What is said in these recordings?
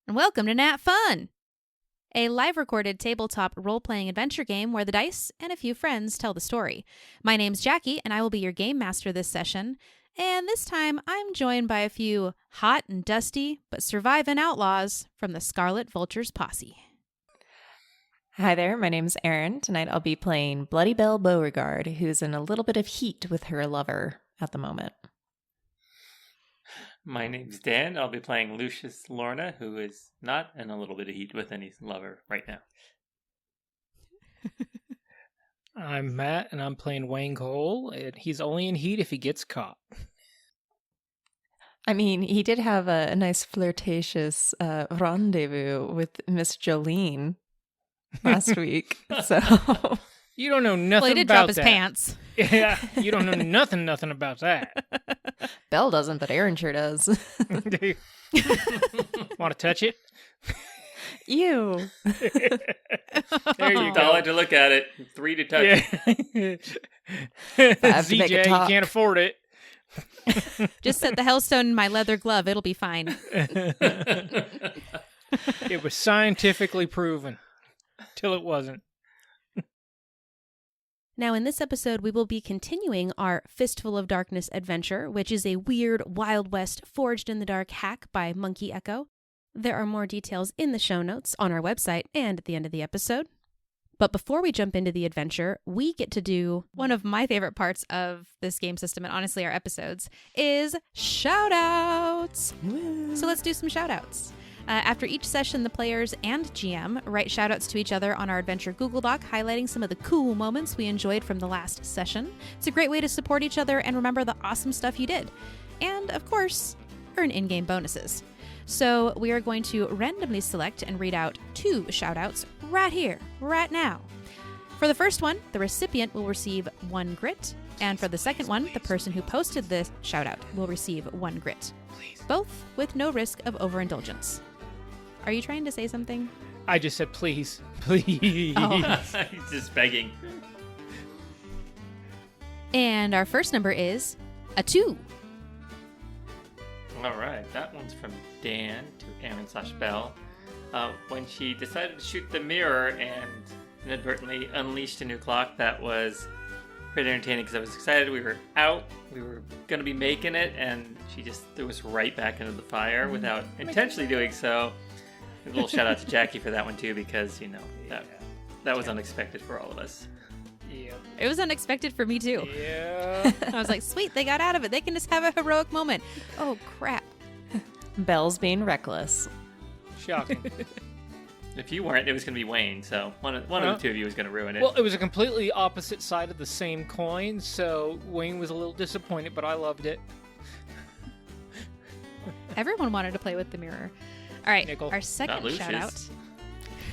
and welcome to NatFun, a live-recorded tabletop role-playing adventure game where the dice and a few friends tell the story. My name's Jackie, and I will be your game master this session, and this time I'm joined by a few hot and dusty but surviving outlaws from the Scarlet Vultures posse. Hi there, my name's Erin. Tonight I'll be playing Bloody Belle Beauregard, who's in a little bit of heat with her lover at the moment. My name's Dan. I'll be playing Lucius Lorna, who is not in a little bit of heat with any lover right now. I'm Matt, and I'm playing Wayne Cole, and he's only in heat if he gets caught. I mean, he did have a nice flirtatious rendezvous with Miss Jolene last week, so... You don't know nothing about that. Well, he did drop his pants. Yeah, you don't know nothing about that. Belle doesn't, but Erin sure does. Want to touch it? Ew. There you go. $1 to look at it, 3 to touch it. I have to make ZJ, it talk. you can't afford it. Just set the Hellstone in my leather glove. It'll be fine. It was scientifically proven. Till it wasn't. Now, in this episode, we will be continuing our Fistful of Darkness adventure, which is a weird Wild West forged in the dark hack by Monkey Echo. There are more details in the show notes on our website and at the end of the episode. But before we jump into the adventure, we get to do one of my favorite parts of this game system, and honestly our episodes, is shout-outs. So let's do some shout-outs. After each session, the players and GM write shoutouts to each other on our adventure Google Doc, highlighting some of the cool moments we enjoyed from the last session. It's a great way to support each other and remember the awesome stuff you did. And, of course, earn in-game bonuses. So we are going to randomly select and read out 2 shoutouts right here, right now. For the first one, the recipient will receive 1 grit. And for the second one, the person who posted the shoutout will receive 1 grit. Both with no risk of overindulgence. Are you trying to say something? I just said please. Please. Oh. He's just begging. And our first number is a 2. All right, that one's from Dan to Aaron/Belle. When she decided to shoot the mirror and inadvertently unleashed a new clock, that was pretty entertaining because I was excited. We were out, we were going to be making it, and she just threw us right back into the fire without intentionally doing so. A little shout out to Jackie for that one too, because that was unexpected for all of us. Yeah. It was unexpected for me too. Yeah. I was like, sweet, they got out of it. They can just have a heroic moment. Oh, crap. Belle's being reckless. Shocking. If you weren't, it was going to be Wayne, so one of the two of you was going to ruin it. Well, it was a completely opposite side of the same coin, so Wayne was a little disappointed, but I loved it. Everyone wanted to play with the mirror. All right, Nickel. our second Not shout out.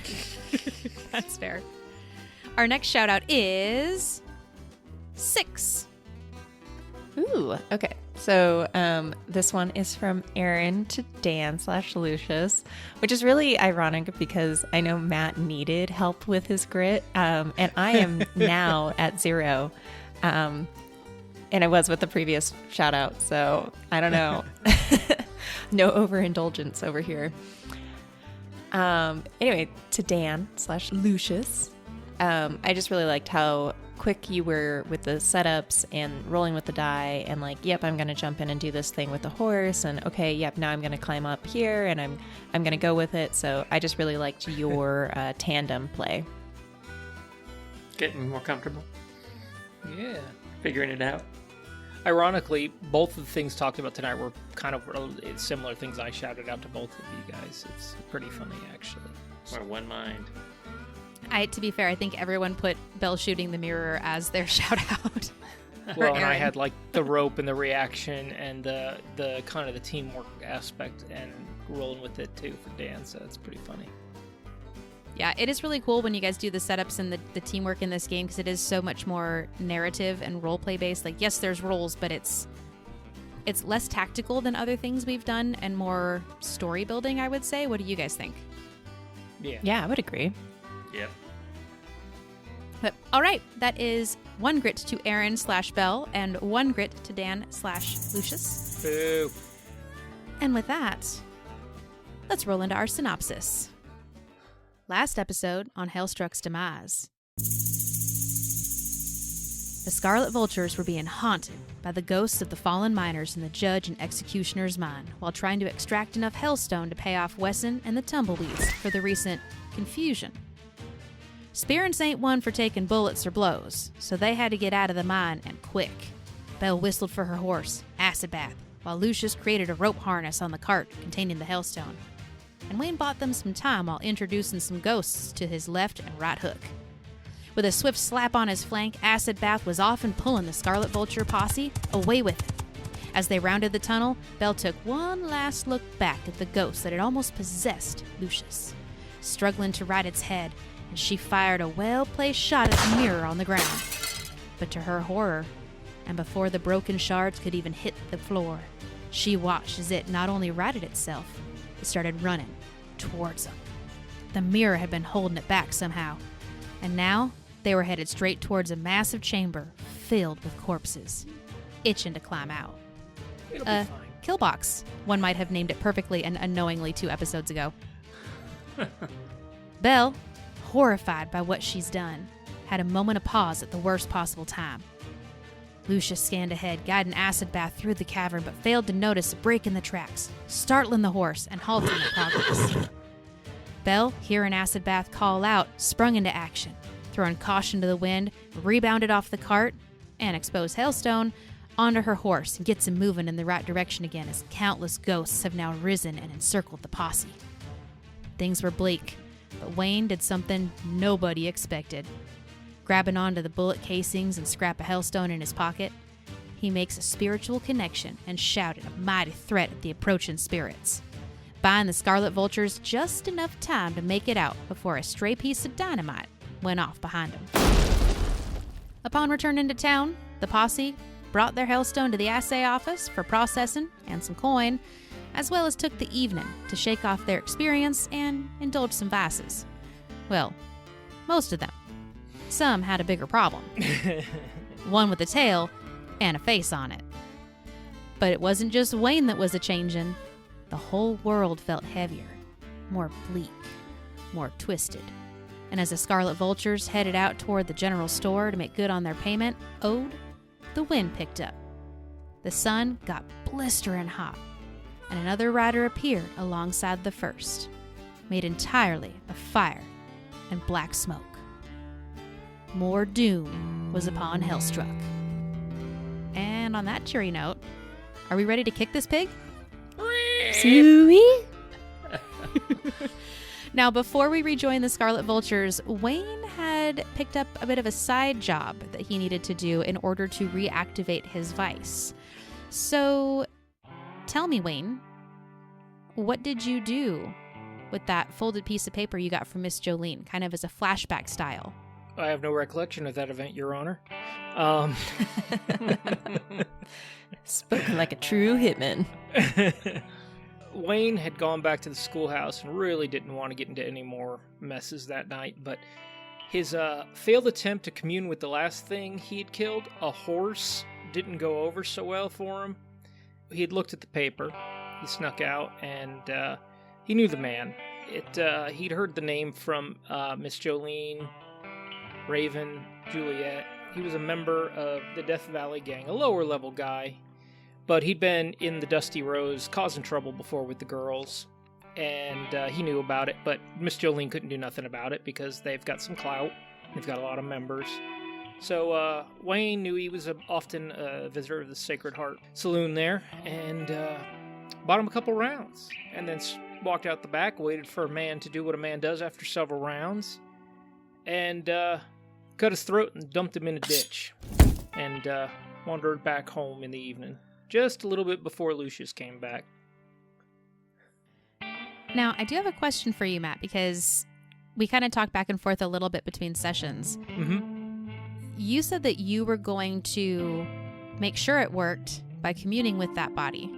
Lucius. That's fair. Our next shout out is 6. Ooh, okay. So this one is from Erin to Dan/Lucius, which is really ironic because I know Matt needed help with his grit, and I am now at 0. And I was with the previous shout out, so I don't know. No overindulgence over here. Anyway, to Dan/Lucius, I just really liked how quick you were with the setups and rolling with the die and like, yep, I'm going to jump in and do this thing with the horse, and okay, yep, now I'm going to climb up here and I'm going to go with it. So I just really liked your tandem play. Getting more comfortable, Yeah. figuring it out. Ironically, both of the things talked about tonight were kind of similar things I shouted out to both of you guys. It's pretty funny, actually. We're one mind. To be fair, I think everyone put Belle shooting the mirror as their shout out. Well, and I Erin. had like the rope and the reaction and the kind of the teamwork aspect and rolling with it too for Dan, so it's pretty funny. Yeah, it is really cool when you guys do the setups and the teamwork in this game because it is so much more narrative and roleplay based. Like, yes, there's roles, but it's less tactical than other things we've done and more story building, I would say. What do you guys think? Yeah, I would agree. Yep. But, all right, that is 1 grit to Aaron/Belle and 1 grit to Dan/Lucius. Boo. And with that, let's roll into our synopsis. Last episode on Hellstruck's Demise. The Scarlet Vultures were being haunted by the ghosts of the fallen miners in the judge and executioner's mine while trying to extract enough hellstone to pay off Wesson and the Tumbleweeds for the recent confusion. Spirits ain't one for taking bullets or blows, so they had to get out of the mine and quick. Belle whistled for her horse, Acid Bath, while Lucius created a rope harness on the cart containing the hellstone. And Wayne bought them some time while introducing some ghosts to his left and right hook. With a swift slap on his flank, Acid Bath was off and pulling the Scarlet Vulture posse away with him. As they rounded the tunnel, Belle took one last look back at the ghost that had almost possessed Lucius. Struggling to right its head, and she fired a well-placed shot at the mirror on the ground. But to her horror, and before the broken shards could even hit the floor, she watched as it not only righted itself, it started running towards them. The mirror had been holding it back somehow, and now they were headed straight towards a massive chamber filled with corpses, itching to climb out. It'll be fine. Killbox, one might have named it perfectly and unknowingly 2 episodes ago. Belle, horrified by what she's done, had a moment of pause at the worst possible time. Lucius scanned ahead, guiding Acid Bath through the cavern, but failed to notice a break in the tracks, startling the horse and halting the progress. Belle, hearing Acid Bath call out, sprung into action, throwing caution to the wind, rebounded off the cart, and exposed Hellstone onto her horse and gets him moving in the right direction again as countless ghosts have now risen and encircled the posse. Things were bleak, but Wayne did something nobody expected. Grabbing onto the bullet casings and scrap of hellstone in his pocket, he makes a spiritual connection and shouted a mighty threat at the approaching spirits, buying the Scarlet Vultures just enough time to make it out before a stray piece of dynamite went off behind him. Upon returning to town, the posse brought their hellstone to the assay office for processing and some coin, as well as took the evening to shake off their experience and indulge some vices. Well, most of them. Some had a bigger problem. One with a tail and a face on it. But it wasn't just Wayne that was a-changin'. The whole world felt heavier, more bleak, more twisted. And as the Scarlet Vultures headed out toward the general store to make good on their payment owed, the wind picked up. The sun got blistering hot, and another rider appeared alongside the first, made entirely of fire and black smoke. More doom was upon Hellstruck. And on that cheery note, are we ready to kick this pig? Suey? Now, before we rejoin the Scarlet Vultures, Wayne had picked up a bit of a side job that he needed to do in order to reactivate his vice. So, tell me, Wayne, what did you do with that folded piece of paper you got from Miss Jolene, kind of as a flashback style? I have no recollection of that event, Your Honor. Spoken like a true hitman. Wayne had gone back to the schoolhouse and really didn't want to get into any more messes that night, but his failed attempt to commune with the last thing he had killed, a horse, didn't go over so well for him. He had looked at the paper, he snuck out, and he knew the man. He'd heard the name from Miss Jolene, Raven, Juliet. He was a member of the Death Valley gang, a lower level guy, but he'd been in the Dusty Rose causing trouble before with the girls, and he knew about it, but Miss Jolene couldn't do nothing about it because they've got some clout. They've got a lot of members. So Wayne knew he was often a visitor of the Sacred Heart Saloon there, and bought him a couple rounds, and then walked out the back, waited for a man to do what a man does after several rounds, and cut his throat and dumped him in a ditch, and wandered back home in the evening, just a little bit before Lucius came back. Now, I do have a question for you, Matt, because we kind of talked back and forth a little bit between sessions. Mm-hmm. You said that you were going to make sure it worked by communing with that body,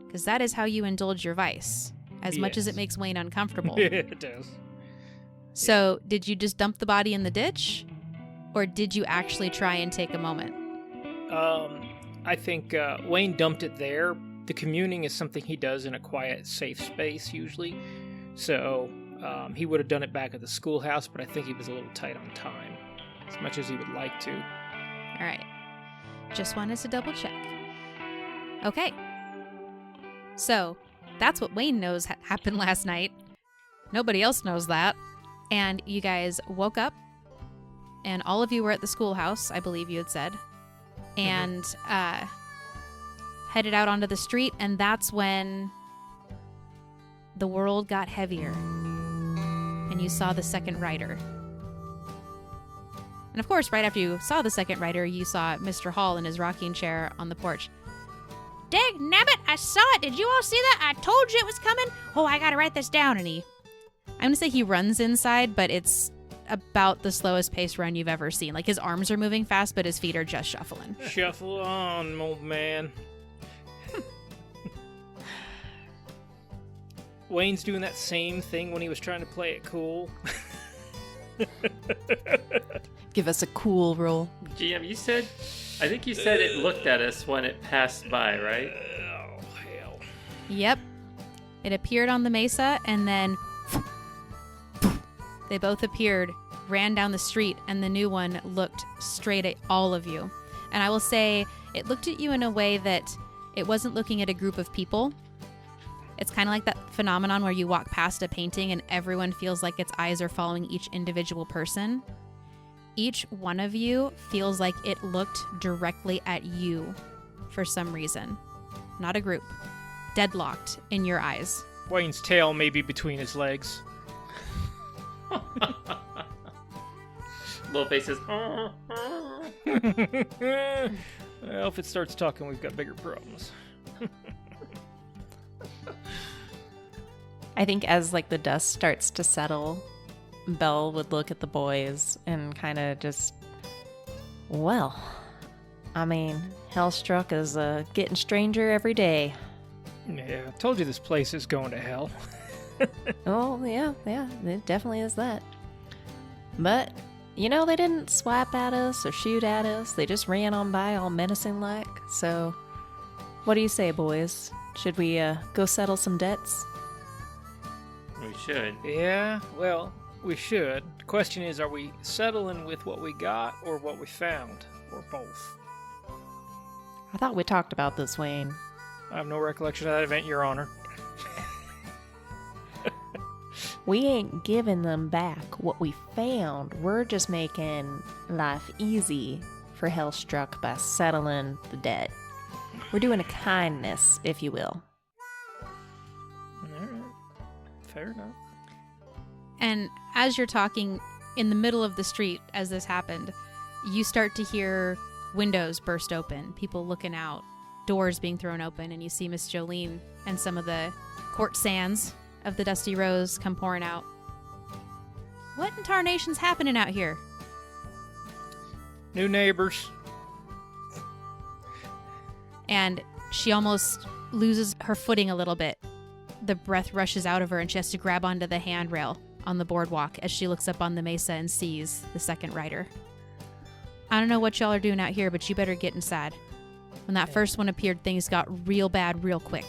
because that is how you indulge your vice, as much as it makes Wayne uncomfortable. It does. So, did you just dump the body in the ditch, or did you actually try and take a moment? I think Wayne dumped it there the communing is something he does in a quiet, safe space usually. So he would have done it back at the schoolhouse, but I think he was a little tight on time, as much as he would like to. All right. Just wanted to double check. Okay. So that's what Wayne knows happened last night. Nobody else knows that. And you guys woke up, and all of you were at the schoolhouse, I believe you had said, and headed out onto the street, and that's when the world got heavier, and you saw the second rider. And of course, right after you saw the second rider, you saw Mr. Hall in his rocking chair on the porch. Dag nabbit, I saw it. Did you all see that? I told you it was coming. Oh, I gotta write this down. And I'm gonna say he runs inside, but it's about the slowest pace run you've ever seen. Like, his arms are moving fast, but his feet are just shuffling. Shuffle on, old man. Wayne's doing that same thing when he was trying to play it cool. Give us a cool roll. GM, I think you said it looked at us when it passed by, right? Oh, hell. Yep. It appeared on the mesa, and then they both appeared, ran down the street, and the new one looked straight at all of you. And I will say, it looked at you in a way that it wasn't looking at a group of people. It's kind of like that phenomenon where you walk past a painting and everyone feels like its eyes are following each individual person. Each one of you feels like it looked directly at you for some reason. Not a group. Deadlocked in your eyes. Wayne's tail may be between his legs. Little faces. Well, if it starts talking, we've got bigger problems. I think as like the dust starts to settle, Belle would look at the boys and kind of just, well, I mean, Hellstruck is getting stranger every day. Yeah, I told you this place is going to hell. Oh, yeah, it definitely is that. But, you know, they didn't swipe at us or shoot at us. They just ran on by all menacing-like. So, what do you say, boys? Should we go settle some debts? We should. Yeah, well, we should. The question is, are we settling with what we got or what we found? Or both? I thought we talked about this, Wayne. I have no recollection of that event, Your Honor. We ain't giving them back what we found. We're just making life easy for Hellstruck by settling the debt. We're doing a kindness, if you will. Alright. Fair enough. And as you're talking in the middle of the street, as this happened, you start to hear windows burst open, people looking out, doors being thrown open, and you see Miss Jolene and some of the court sands of the Dusty Rose come pouring out. What in tarnation's happening out here? New neighbors. And she almost loses her footing a little bit. The breath rushes out of her and she has to grab onto the handrail on the boardwalk as she looks up on the mesa and sees the second rider. I don't know what y'all are doing out here, but you better get inside. When that first one appeared, things got real bad real quick.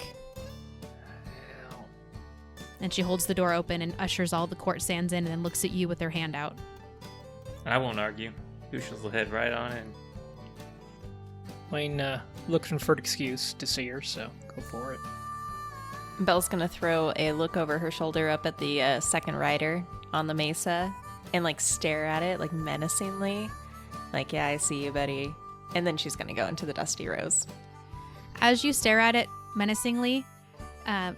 And she holds the door open and ushers all the court sands in and then looks at you with her hand out. I won't argue. Lucius will head right on in. Wayne looking for an excuse to see her, so go for it. Belle's gonna throw a look over her shoulder up at the second rider on the mesa and like stare at it like menacingly. Like, yeah, I see you, buddy. And then she's gonna go into the Dusty Rose. As you stare at it menacingly,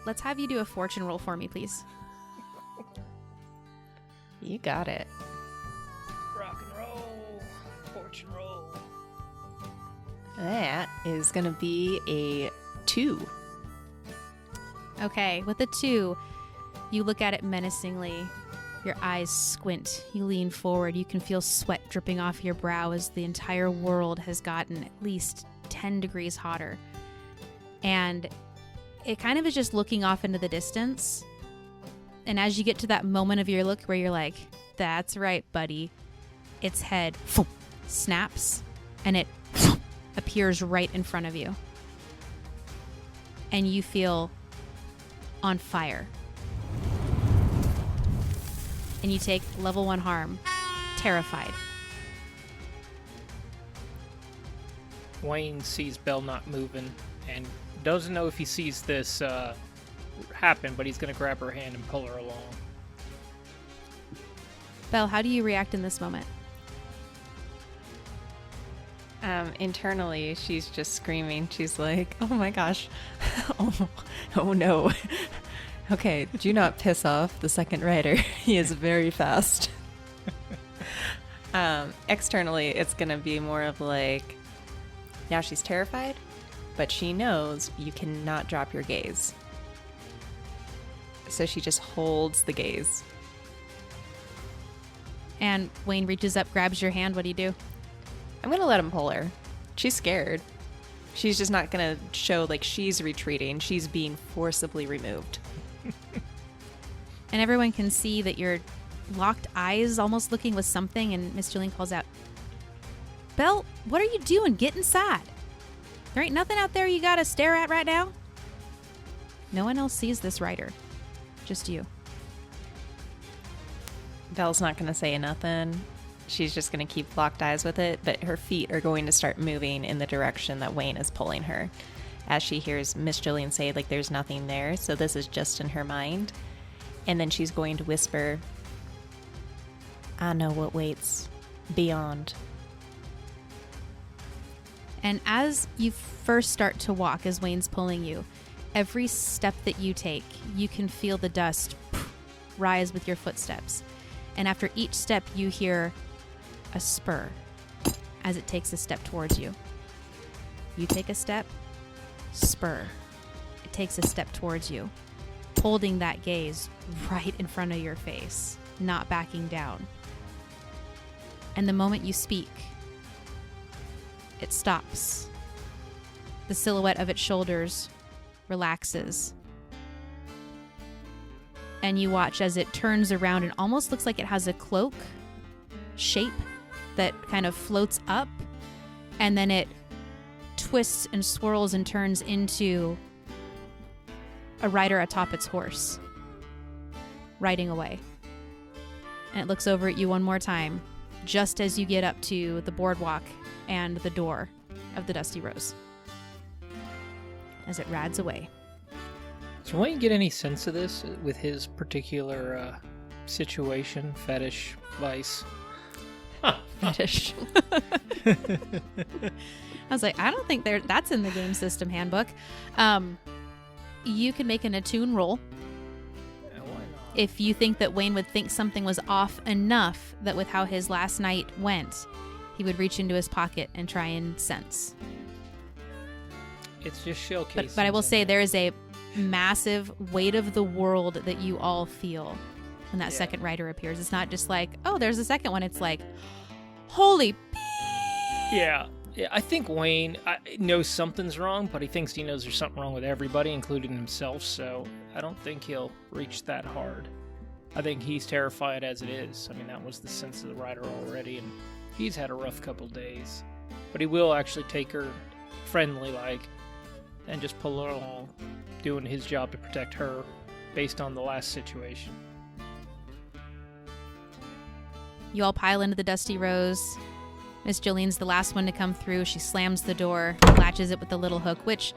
let's have you do a fortune roll for me, please. You got it. Rock and roll. Fortune roll. That is gonna be a 2. Okay, with a 2, you look at it menacingly. Your eyes squint. You lean forward. You can feel sweat dripping off your brow as the entire world has gotten at least 10 degrees hotter. And it kind of is just looking off into the distance. And as you get to that moment of your look where you're like, that's right, buddy, its head snaps and it appears right in front of you. and you feel on fire. And you take level 1 harm, terrified. Wayne sees Belle not moving and doesn't know if he sees this happen, but he's going to grab her hand and pull her along. Belle, how do you react in this moment? Internally, she's just screaming. She's like, oh my gosh. Oh no. Okay, do not piss off the second rider. He is very fast. Externally, it's going to be more of like, now she's terrified, but she knows you cannot drop your gaze. So she just holds the gaze. And Wayne reaches up, grabs your hand. What do you do? I'm going to let him pull her. She's scared. She's just not going to show like she's retreating. She's being forcibly removed. And everyone can see that you're locked eyes, almost looking with something, and Miss Julian calls out, Belle, what are you doing? Get inside. There ain't nothing out there you gotta stare at right now. No one else sees this rider. Just you. Belle's not going to say nothing. She's just going to keep locked eyes with it, but her feet are going to start moving in the direction that Wayne is pulling her. As she hears Miss Julian say, like, there's nothing there, so this is just in her mind. And then she's going to whisper, I know what waits beyond. And as you first start to walk, as Wayne's pulling you, every step that you take, you can feel the dust rise with your footsteps. And after each step, you hear a spur as it takes a step towards you. You take a step, spur. It takes a step towards you, holding that gaze right in front of your face, not backing down. And the moment you speak, it stops. The silhouette of its shoulders relaxes. And you watch as it turns around and almost looks like it has a cloak shape that kind of floats up, and then it twists and swirls and turns into a rider atop its horse, riding away. And it looks over at you one more time, just as you get up to the boardwalk and the door of the Dusty Rose, as it rides away. Does Wayne get any sense of this with his particular situation, fetish, vice? Fetish. I was like, I don't think that's in the game system handbook. You can make an attune roll. Yeah, why not? If you think that Wayne would think something was off enough that with how his last night went, he would reach into his pocket and try and sense. It's just shell casings. But I will say there is a massive weight of the world that you all feel when that second rider appears. It's not just like, oh, there's a second one. It's like, holy Yeah, I think Wayne knows something's wrong, but he thinks he knows there's something wrong with everybody, including himself, so I don't think he'll reach that hard. I think he's terrified as it is. I mean, that was the sense of the rider already, and he's had a rough couple days. But he will actually take her friendly-like and just pull her along, doing his job to protect her based on the last situation. You all pile into the Dusty Rose. Miss Julian's the last one to come through. She slams the door, latches it with the little hook, which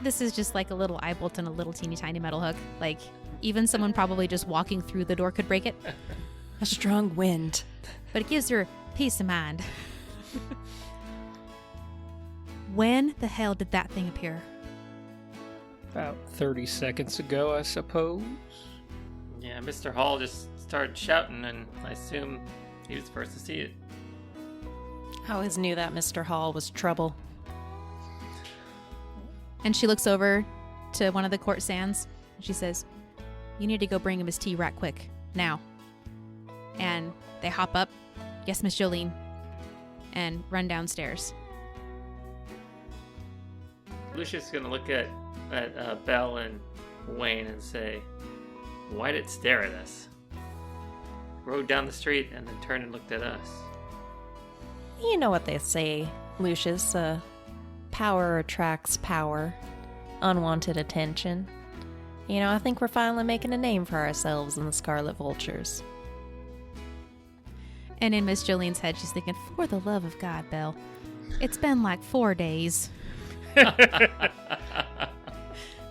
this is just like a little eye bolt and a little teeny tiny metal hook. Like, even someone probably just walking through the door could break it. A strong wind. But it gives her peace of mind. When the hell did that thing appear? About 30 seconds ago, I suppose. Yeah, Mr. Hall just started shouting, and I assume he was the first to see it. I always knew that Mr. Hall was trouble. And she looks over to one of the court sands. And she says, you need to go bring him his tea right quick. Now. And they hop up. Yes, Miss Jolene. And run downstairs. Lucius is going to look at Belle and Wayne and say, why'd it stare at us? Rode down the street and then turned and looked at us. You know what they say, Lucius. Power attracts power. unwanted attention. You know, I think we're finally making a name for ourselves in the Scarlet Vultures. And in Miss Jolene's head, she's thinking, for the love of God, Belle, it's been like 4 days. But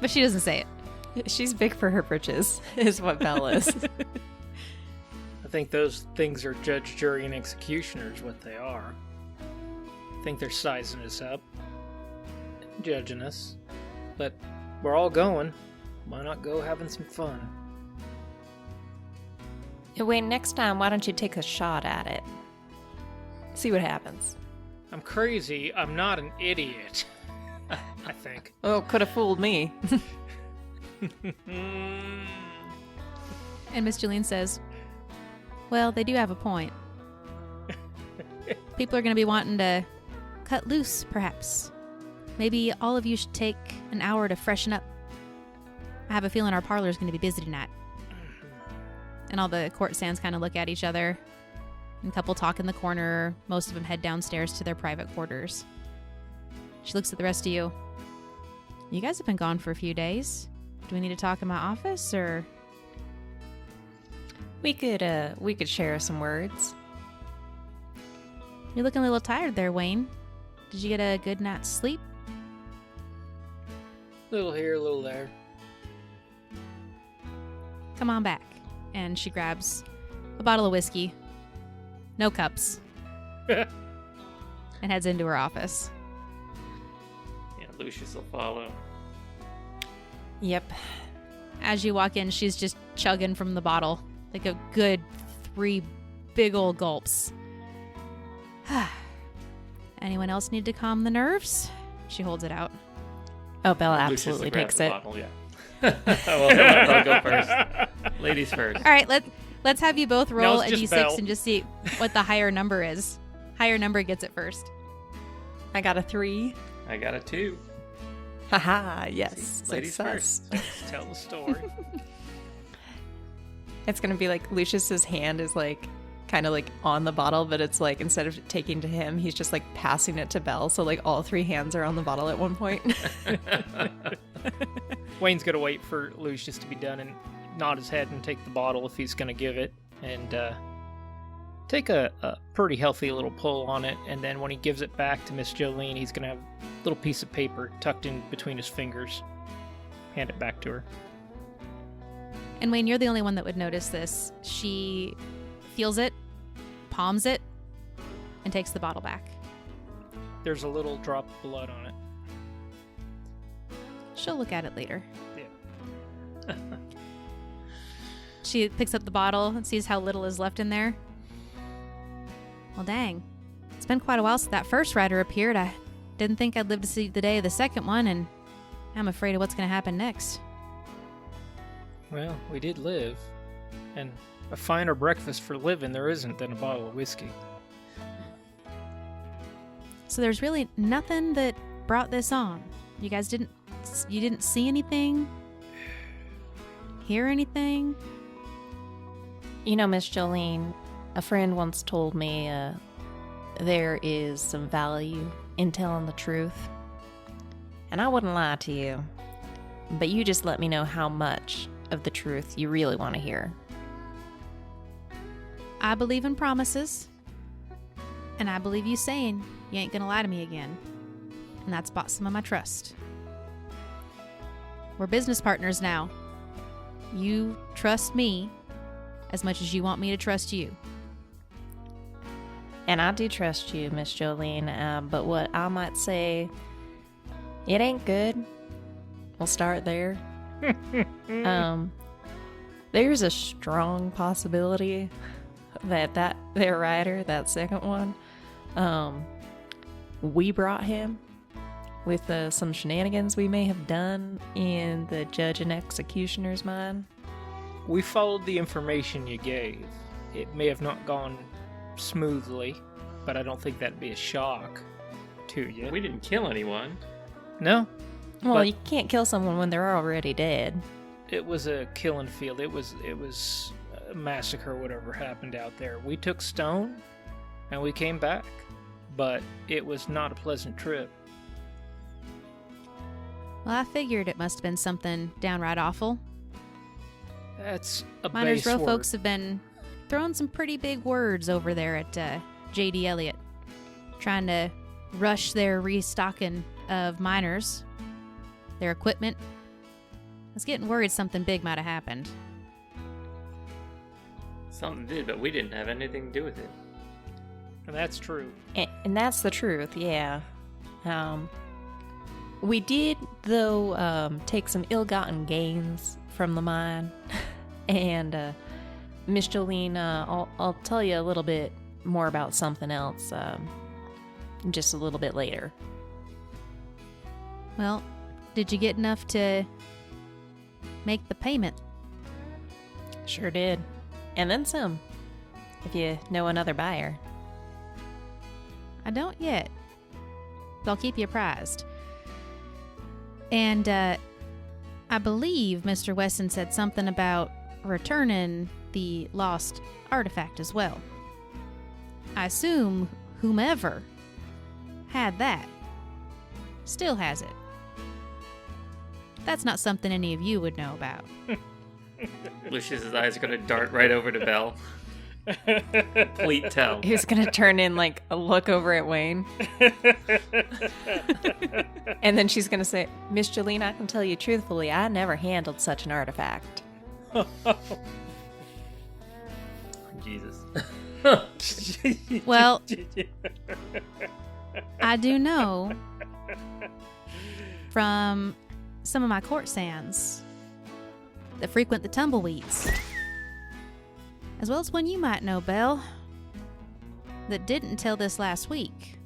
she doesn't say it. She's big for her britches, is what Belle is. I think those things are judge, jury, and executioners, what they are. I think they're sizing us up, judging us. But we're all going. Why not go having some fun? Wait, next time, why don't you take a shot at it? See what happens. I'm crazy. I'm not an idiot. I think. Oh, could have fooled me. And Miss Jolene says, well, they do have a point. People are going to be wanting to cut loose, perhaps. Maybe all of you should take an hour to freshen up. I have a feeling our parlor is going to be busy tonight. And all the court stands kind of look at each other. And a couple talk in the corner. Most of them head downstairs to their private quarters. She looks at the rest of you. You guys have been gone for a few days. Do we need to talk in my office, or? We could share some words. You're looking a little tired there, Wayne. Did you get a good night's sleep? Little here, a little there. Come on back. And she grabs a bottle of whiskey, no cups, and heads into her office. Yeah, Lucius will follow. Yep. As you walk in, she's just chugging from the bottle, like a good 3 big old gulps. Anyone else need to calm the nerves? She holds it out. Oh, Bella Lucius absolutely will grab takes the it. bottle, yeah. Well, I'll go first. Ladies first. All right, let's have you both roll No, a it's just d6 Belle. and just see what the higher number is. Higher number gets it first. I got a 3. I got a 2. Haha, yes. See, ladies Success. first. Tell the story. It's going to be like Lucius's hand is like kind of like on the bottle, but it's like instead of taking to him, he's just like passing it to Belle. So like all 3 hands are on the bottle at one point. Wayne's going to wait for Lucius to be done and nod his head and take the bottle if he's going to give it. And take a pretty healthy little pull on it. And then when he gives it back to Miss Jolene, he's going to have a little piece of paper tucked in between his fingers. Hand it back to her. And Wayne, you're the only one that would notice this. She feels it, palms it, and takes the bottle back. There's a little drop of blood on it. She'll look at it later. Yeah. She picks up the bottle and sees how little is left in there. Well, dang. It's been quite a while since that first rider appeared. I didn't think I'd live to see the day of the second one, and I'm afraid of what's going to happen next. Well, we did live. And a finer breakfast for living there isn't than a bottle of whiskey. So there's really nothing that brought this on. You guys didn't see anything? Hear anything? You know, Miss Jolene, a friend once told me there is some value in telling the truth. And I wouldn't lie to you, but you just let me know how much of the truth you really want to hear. I believe in promises, and I believe you saying you ain't gonna lie to me again. And that's bought some of my trust. We're business partners now. You trust me as much as you want me to trust you. And I do trust you, Miss Jolene, but what I might say, it ain't good. We'll start there. There's a strong possibility that their rider, that second one, we brought him with some shenanigans we may have done in the judge and executioner's mind. We followed the information you gave. It may have not gone smoothly, but I don't think that'd be a shock to you. We didn't kill anyone. No, Well, But- you can't kill someone when they're already dead. it was a killing field. It was a massacre, whatever happened out there. We took Stone, and we came back, but it was not a pleasant trip. Well, I figured it must have been something downright awful. That's a Miners base Row word. folks have been throwing some pretty big words over there at J.D. Elliott, trying to rush their restocking of miners, their equipment. I was getting worried something big might have happened. Something did, but we didn't have anything to do with it. And that's true. And that's the truth, yeah. We did, though, take some ill-gotten gains from the mine. And, Miss Jolene, I'll tell you a little bit more about something else just a little bit later. Well, did you get enough to make the payment? Sure did. And then some, if you know another buyer. I don't yet, but I'll keep you apprised. And I believe Mr. Wesson said something about returning the lost artifact as well. I assume whomever had that still has it. That's not something any of you would know about. Lucius's eyes are going to dart right over to Belle. Complete tell. He's gonna turn in like a look over at Wayne. And then she's gonna say, Miss Jolene, I can tell you truthfully, I never handled such an artifact. Jesus. Well, I do know from some of my courtesans that frequent the tumbleweeds, as well as one you might know, Belle, that didn't until this last week.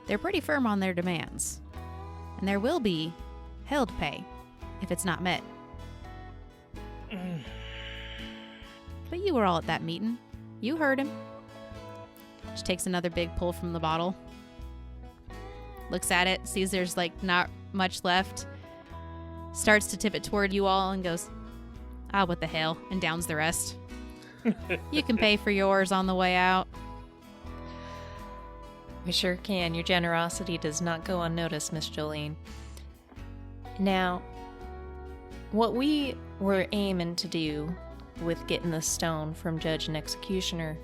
They're pretty firm on their demands, and there will be hell to pay if it's not met. But you were all at that meeting. You heard him. She takes another big pull from the bottle, looks at it, sees there's like not much left, starts to tip it toward you all and goes, "Ah, what the hell," and downs the rest. You can pay for yours on the way out. We sure can. Your generosity does not go unnoticed, Miss Jolene. Now, what we were aiming to do with getting the stone from Judge and Executioner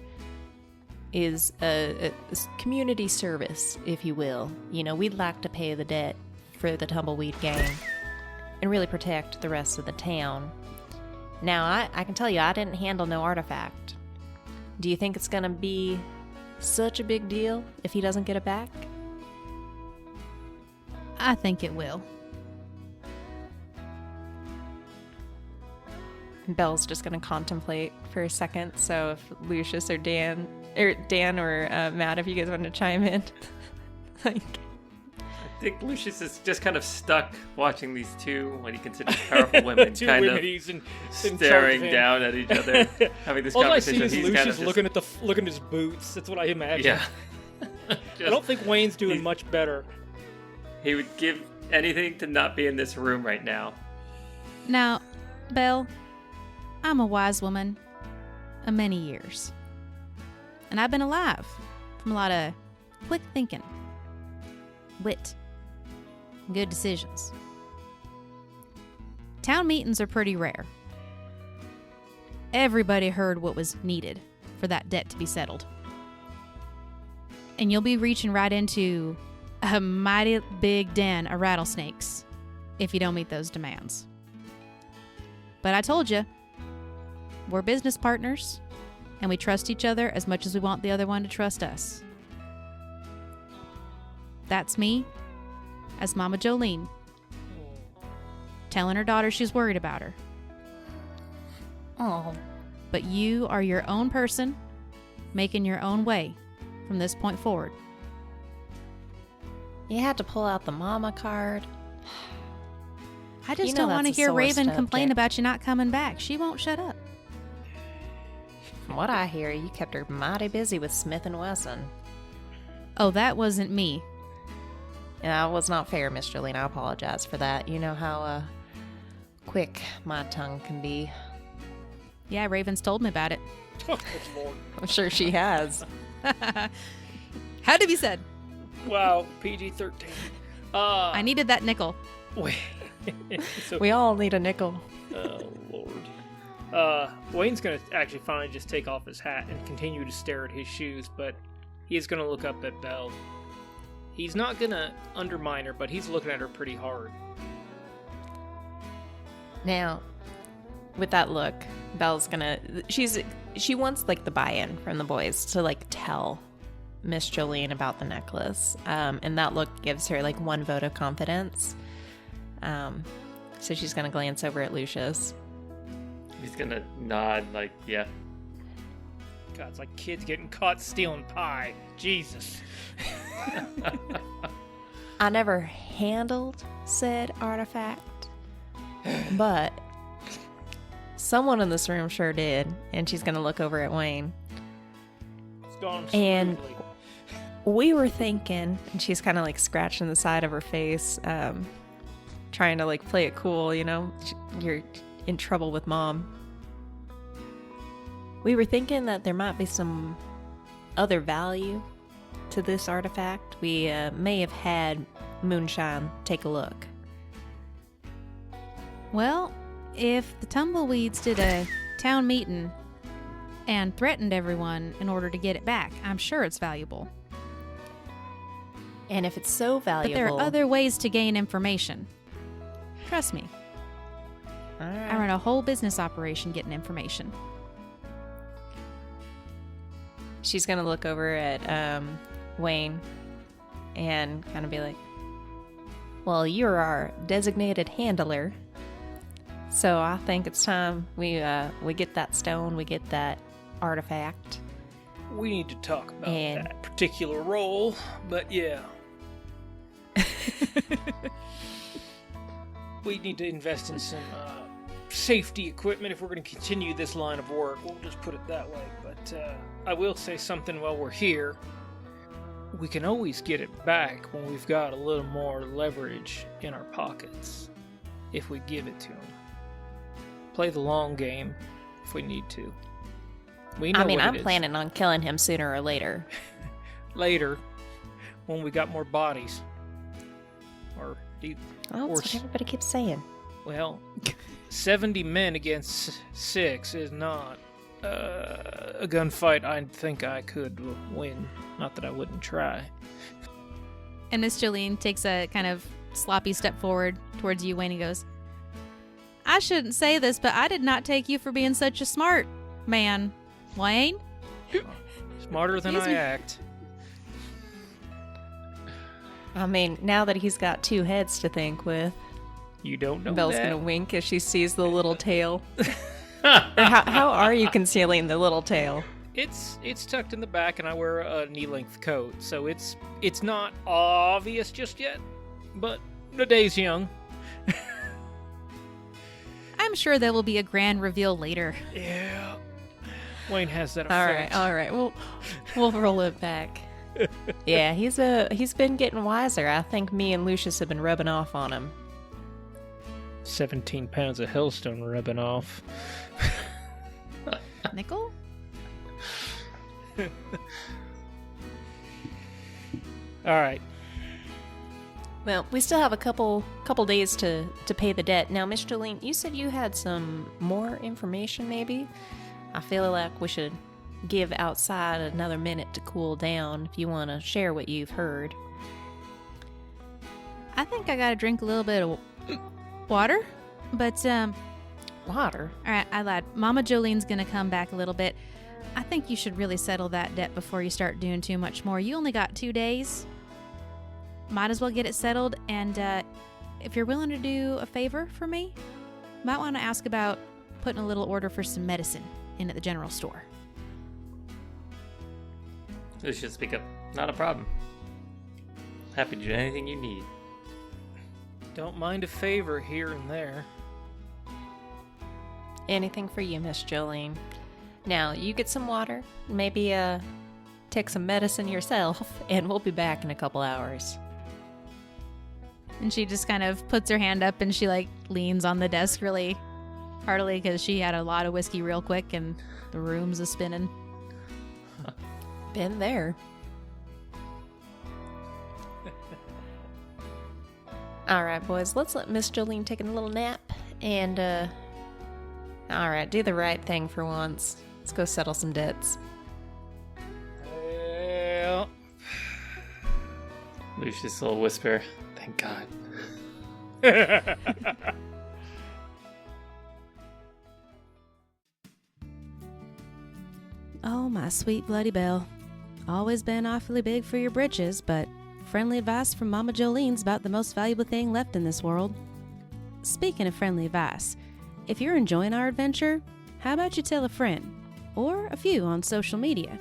is a community service, if you will. You know, we'd like to pay the debt for the Tumbleweed gang and really protect the rest of the town. Now, I can tell you, I didn't handle no artifact. Do you think it's gonna be such a big deal if he doesn't get it back? I think it will. Belle's just gonna contemplate for a second, so if Lucius or Dan or Matt, if you guys want to chime in. Like, I think Lucius is just kind of stuck watching these two, what he considers powerful women, Two kind women, of he's in staring charge of him. down at each other, having this All I conversation. see is He's Lucius kind of just, looking at his boots. That's what I imagine. yeah. I don't think Wayne's doing much better. He would give anything to not be in this room right now. Now, Belle, I'm a wise woman of many years. And I've been alive from a lot of quick thinking, wit, and good decisions. Town meetings are pretty rare. Everybody heard what was needed for that debt to be settled. And you'll be reaching right into a mighty big den of rattlesnakes if you don't meet those demands. But I told you, we're business partners, and we trust each other as much as we want the other one to trust us. That's me, as Mama Jolene, telling her daughter she's worried about her. oh, But you are your own person, making your own way from this point forward. you had to pull out the mama card. I just You know don't want to that's a hear sore Raven complain subject. about you not coming back. She won't shut up. From what I hear, you kept her mighty busy with Smith and Wesson. Oh, that wasn't me. And that was not fair, Miss Jolene. I apologize for that. You know how quick my tongue can be. Yeah, Raven's told me about it. Oh, Lord. I'm sure she has. Had to be said. Wow, PG-13. I needed that nickel. Wait. So, We all need a nickel. oh, Lord. Wayne's going to actually finally just take off his hat and continue to stare at his shoes, but he is going to look up at Belle. He's not going to undermine her, but he's looking at her pretty hard. Now, with that look, Belle's gonna... She wants, like, the buy-in from the boys to, like, tell Miss Jolene about the necklace. And that look gives her, like, one vote of confidence. So she's gonna glance over at Lucius. He's gonna nod, like, yeah. God, it's like kids getting caught stealing pie. Jesus. I never handled said artifact, but someone in this room sure did. And she's gonna look over at Wayne. It's gone And smoothly. we were thinking, and she's kind of like scratching the side of her face, trying to like play it cool, you know? You're in trouble with Mom. We were thinking that there might be some other value to this artifact. We may have had Moonshine take a look. Well, if the Tumbleweeds did a town meeting and threatened everyone in order to get it back, I'm sure it's valuable. And if it's so valuable... But there are other ways to gain information. Trust me. All right. I run a whole business operation getting information. She's going to look over at Wayne and kind of be like, well, you're our designated handler. So I think it's time we get that stone, we get that artifact. We need to talk about And- that particular role, but yeah. We need to invest in some safety equipment if we're going to continue this line of work. We'll just put it that way. But I will say something while we're here. We can always get it back when we've got a little more leverage in our pockets, if we give it to them. Play the long game if we need to. We know I mean, what I'm it is. planning on killing him sooner or later. Later, when we got more bodies. Or, Well, Or that's what everybody keeps saying. well, 70 men against 6 is not a gunfight I think I could win. Not that I wouldn't try. And Miss Jolene takes a kind of sloppy step forward towards you, Wayne, and goes, I shouldn't say this, but I did not take you for being such a smart man, Wayne. Smarter than Excuse I me. act. I mean, now that he's got 2 heads to think with, You don't know Belle's that. gonna wink as she sees the little tail. Or how are you concealing the little tail? It's tucked in the back, and I wear a knee-length coat, so it's not obvious just yet. But the day's young. I'm sure there will be a grand reveal later. Yeah. Wayne has that All effect. right. We'll roll it back. Yeah, he's been getting wiser. I think me and Lucius have been rubbing off on him. 17 pounds of hellstone rubbing off. Nickel? All right. Well, we still have a couple days to pay the debt. Now, Miss Jolene, you said you had some more information, maybe? I feel like we should give outside another minute to cool down if you want to share what you've heard. I think I gotta drink a little bit of water. But, Water? alright, I lied. Mama Jolene's gonna come back a little bit. I think you should really settle that debt before you start doing too much more. You only got 2 days. Might as well get it settled, and if you're willing to do a favor for me, might want to ask about putting a little order for some medicine in at the general store. Lucius, speak up. Not a problem. Happy to do anything you need. Don't mind a favor here and there. Anything for you, Miss Jolene. Now, you get some water, maybe take some medicine yourself, and we'll be back in a couple hours. And she just kind of puts her hand up and she like leans on the desk really heartily because she had a lot of whiskey real quick and the room's a spinning. Been there. All right, boys, let's let Miss Jolene take a little nap. And, all right, do the right thing for once. Let's go settle some debts. Well... Lucius will whisper, "Thank God." Oh, my sweet bloody Belle. Always been awfully big for your britches, but friendly advice from Mama Jolene's about the most valuable thing left in this world. Speaking of friendly advice, if you're enjoying our adventure, how about you tell a friend, or a few on social media?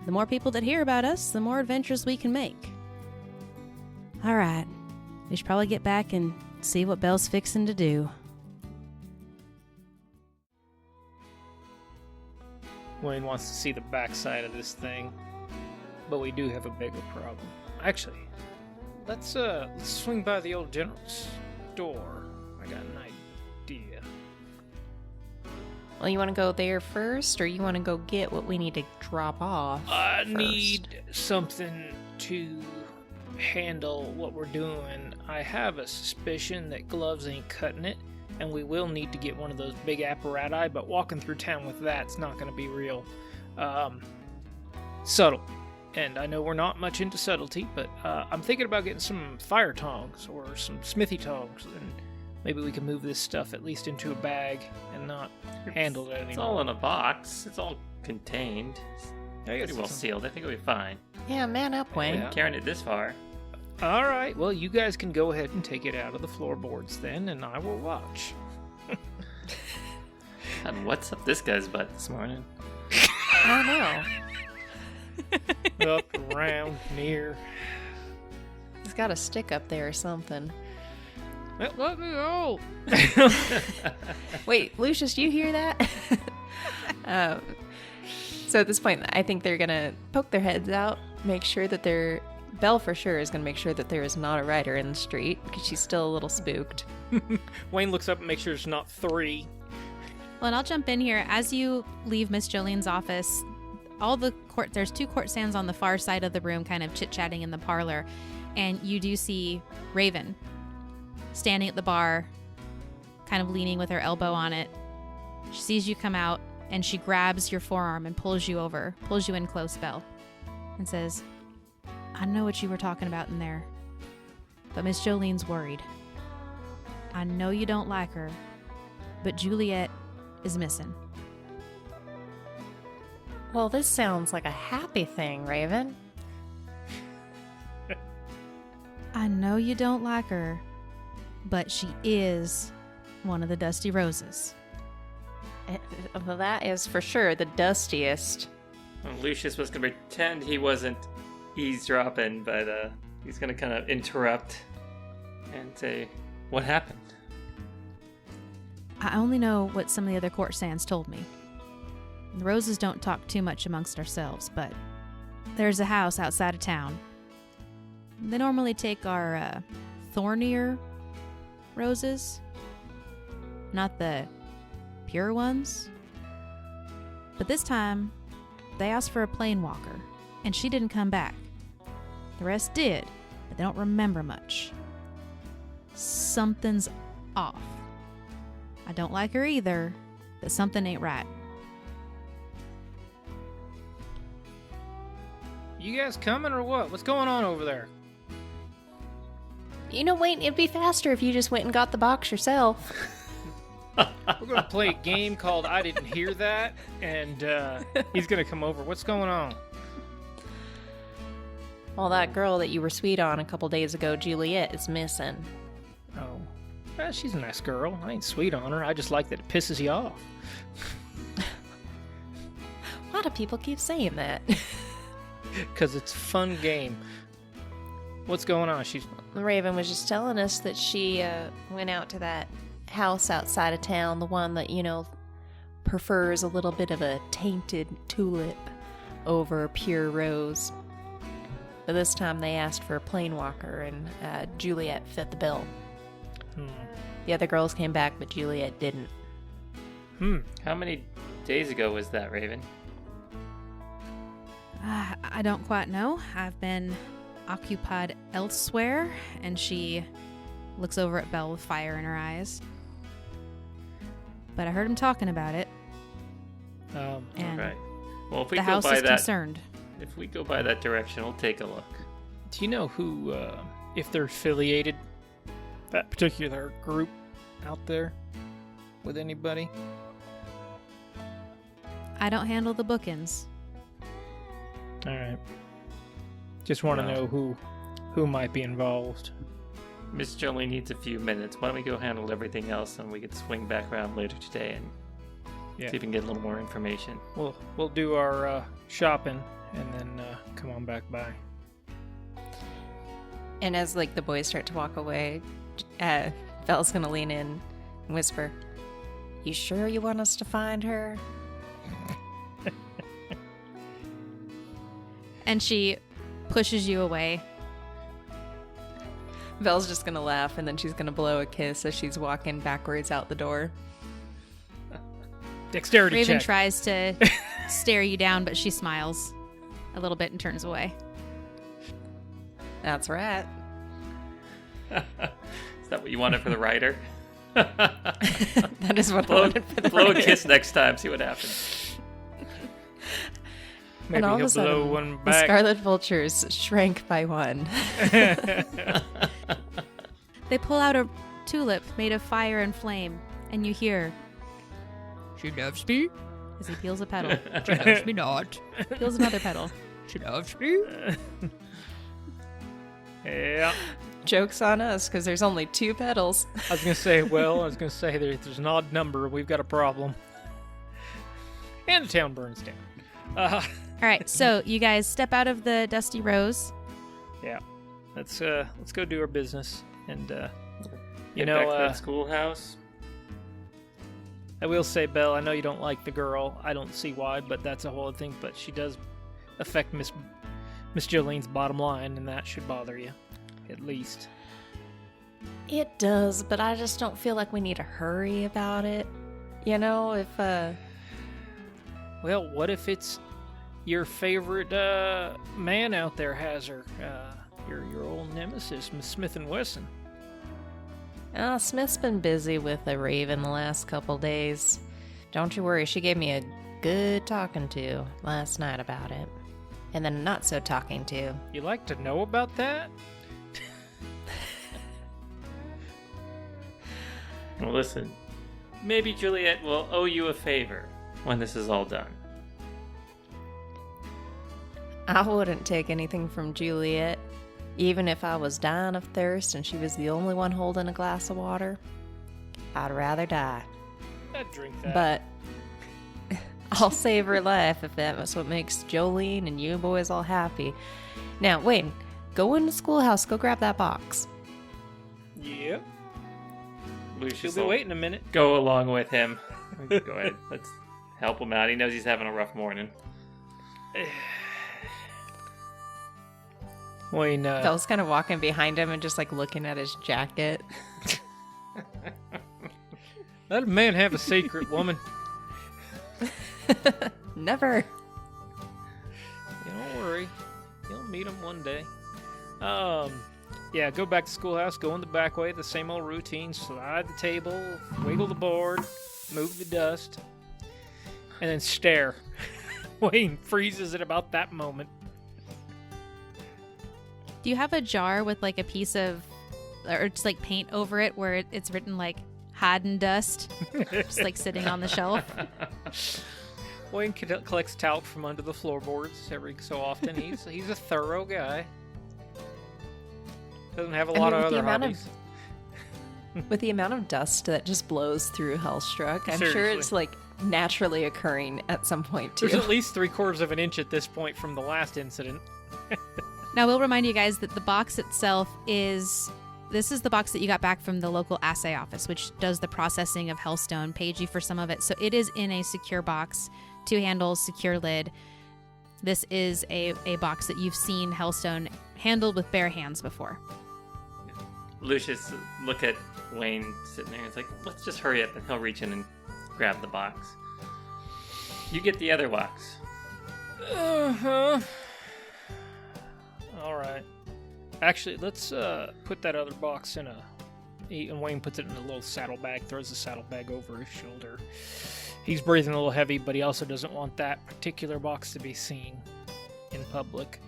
The more people that hear about us, the more adventures we can make. Alright, we should probably get back and see what Belle's fixing to do. Wayne wants to see the backside of this thing, but we do have a bigger problem. Actually, let's swing by the old general store. I got an idea. Well, you want to go there first, or you want to go get what we need to drop off? I first? need something to handle what we're doing. I have a suspicion that gloves ain't cutting it, and we will need to get one of those big apparati, but walking through town with that's not going to be real subtle. And I know we're not much into subtlety, but I'm thinking about getting some fire tongs or some smithy tongs, and maybe we can move this stuff at least into a bag and not handle it anymore. It's all in a box. It's all contained. Pretty well sealed. I think it'll be fine. Yeah, man up, Wayne. Yeah. Carrying it this far. All right, well, you guys can go ahead and take it out of the floorboards then, and I will watch. God, what's up this guy's butt this morning? I know. Up, around, near. He's got a stick up there or something. Let me go. Wait, Lucius, do you hear that? So at this point, I think they're going to poke their heads out, make sure that they're... Belle for sure is going to make sure that there is not a rider in the street, because she's still a little spooked. Wayne looks up and makes sure it's not 3. Well, and I'll jump in here. As you leave Miss Jolene's office, there's 2 court stands on the far side of the room, kind of chit-chatting in the parlor, and you do see Raven standing at the bar, kind of leaning with her elbow on it. She sees you come out, and she grabs your forearm and pulls you in close, Belle, and says, "I know what you were talking about in there, but Miss Jolene's worried. I know you don't like her, but Juliet is missing." Well, this sounds like a happy thing, Raven. I know you don't like her, but she is one of the Dusty Roses. Well, that is for sure the dustiest. Well, Lucius was going to pretend he wasn't eavesdropping, but he's going to kind of interrupt and say, "What happened?" I only know what some of the other court stands told me. The Roses don't talk too much amongst ourselves, but there's a house outside of town. They normally take our thornier roses, not the pure ones. But this time, they asked for a plain walker, and she didn't come back. The rest did, but they don't remember much. Something's off. I don't like her either, but something ain't right. You guys coming or what? What's going on over there? You know, Wayne, it'd be faster if you just went and got the box yourself. We're going to play a game called I Didn't Hear That, and he's going to come over. What's going on? Well, that girl that you were sweet on a couple days ago, Juliet, is missing. Oh. Well, she's a nice girl. I ain't sweet on her. I just like that it pisses you off. A lot of people keep saying that. Because it's a fun game. What's going on? Raven was just telling us that she went out to that house outside of town, the one that, you know, prefers a little bit of a tainted tulip over pure rose. But this time they asked for a plain walker, and Juliet fit the bill. The other girls came back, but Juliet didn't. How many days ago was that, Raven? I don't quite know. I've been occupied elsewhere, and she looks over at Belle with fire in her eyes. But I heard him talking about it. And Right. Well, if we the go house by is that, concerned. if we go by that direction, we'll take a look. Do you know who, if they're affiliated, that particular group out there with anybody? I don't handle the bookings. All right. Just want to No. know who might be involved. Miss Jolene needs a few minutes. Why don't we go handle everything else, and we can swing back around later today and see if we can get a little more information. We'll do our shopping and then come on back by. And as like the boys start to walk away, Belle's gonna lean in and whisper, "You sure you want us to find her?" And she pushes you away. Belle's just gonna laugh, and then she's gonna blow a kiss as she's walking backwards out the door. Dexterity Raven check. tries to stare you down, but she smiles a little bit and turns away. That's right. Is that what you wanted for the writer? That is what I blow wanted for the blow a writer. kiss next time. See what happens. Maybe And all of he'll a sudden, blow one the back. Scarlet Vultures shrank by one. They pull out a tulip made of fire and flame, and you hear, She loves me. as he peels a petal, She loves me not. peels another petal. She loves me. Yeah. Joke's on us, because there's only 2 petals. I was going to say, there's an odd number. We've got a problem. And the town burns down. All right, so you guys step out of the Dusty Rose. Yeah. Let's go do our business. And, Get back to that schoolhouse. I will say, Belle, I know you don't like the girl. I don't see why, but that's a whole other thing. But she does affect Miss Jolene's bottom line, and that should bother you, at least. It does, but I just don't feel like we need to hurry about it. You know, if, Well, what if it's your favorite man out there has her? Your old nemesis, Miss Smith and Wesson. Smith's been busy with a Raven the last couple days. Don't you worry, she gave me a good talking to last night about it. And then a not so talking to. You like to know about that? Well, listen. Maybe Juliet will owe you a favor when this is all done. I wouldn't take anything from Juliet, even if I was dying of thirst and she was the only one holding a glass of water. I'd rather die. I'd drink that. But I'll save her life if that's what makes Jolene and you boys all happy. Now, Wayne, go in the schoolhouse, go grab that box. Yep. She'll Lucius be will waiting a minute. go along with him. Go ahead. Let's help him out. He knows he's having a rough morning. Wayne, Belle's kind of walking behind him and just like looking at his jacket. let a man have a secret, woman. Never. Don't worry. You'll meet him one day. Yeah, go back to schoolhouse, go in the back way, the same old routine, slide the table, wiggle the board, move the dust, and then stare. Wayne freezes at about that moment. Do you have a jar with like a piece of, or just like paint over it where it's written like hide and dust, just like sitting on the shelf? Wayne collects talc from under the floorboards every so often. He's a thorough guy. Doesn't have a lot of other hobbies. With the amount of dust that just blows through Hellstruck, I'm sure Seriously. it's like naturally occurring at some point too. There's at least 3/4 of an inch at this point from the last incident. Now, we'll remind you guys that the box itself is the box that you got back from the local assay office, which does the processing of Hellstone, paid you for some of it. So it is in a secure box, 2 handles, secure lid. This is a box that you've seen Hellstone handled with bare hands before. Lucius look at Wayne sitting there. He's like, let's just hurry up, and he'll reach in and grab the box. You get the other box. Uh-huh. All right. Actually, let's put that other box in a And Wayne puts it in a little saddlebag, throws the saddlebag over his shoulder. He's breathing a little heavy, but he also doesn't want that particular box to be seen in public.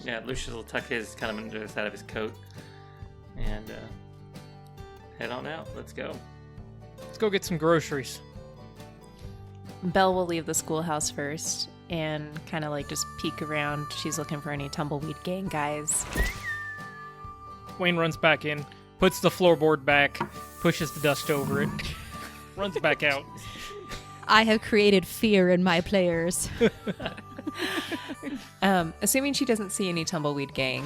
Yeah, Lucius will tuck his kind of under the side of his coat and head on out. Let's go. Let's go get some groceries. Belle will leave the schoolhouse first and kind of like just peek around. She's looking for any tumbleweed gang guys. Wayne runs back in, puts the floorboard back, pushes the dust over it, runs back out. I have created fear in my players. Assuming she doesn't see any tumbleweed gang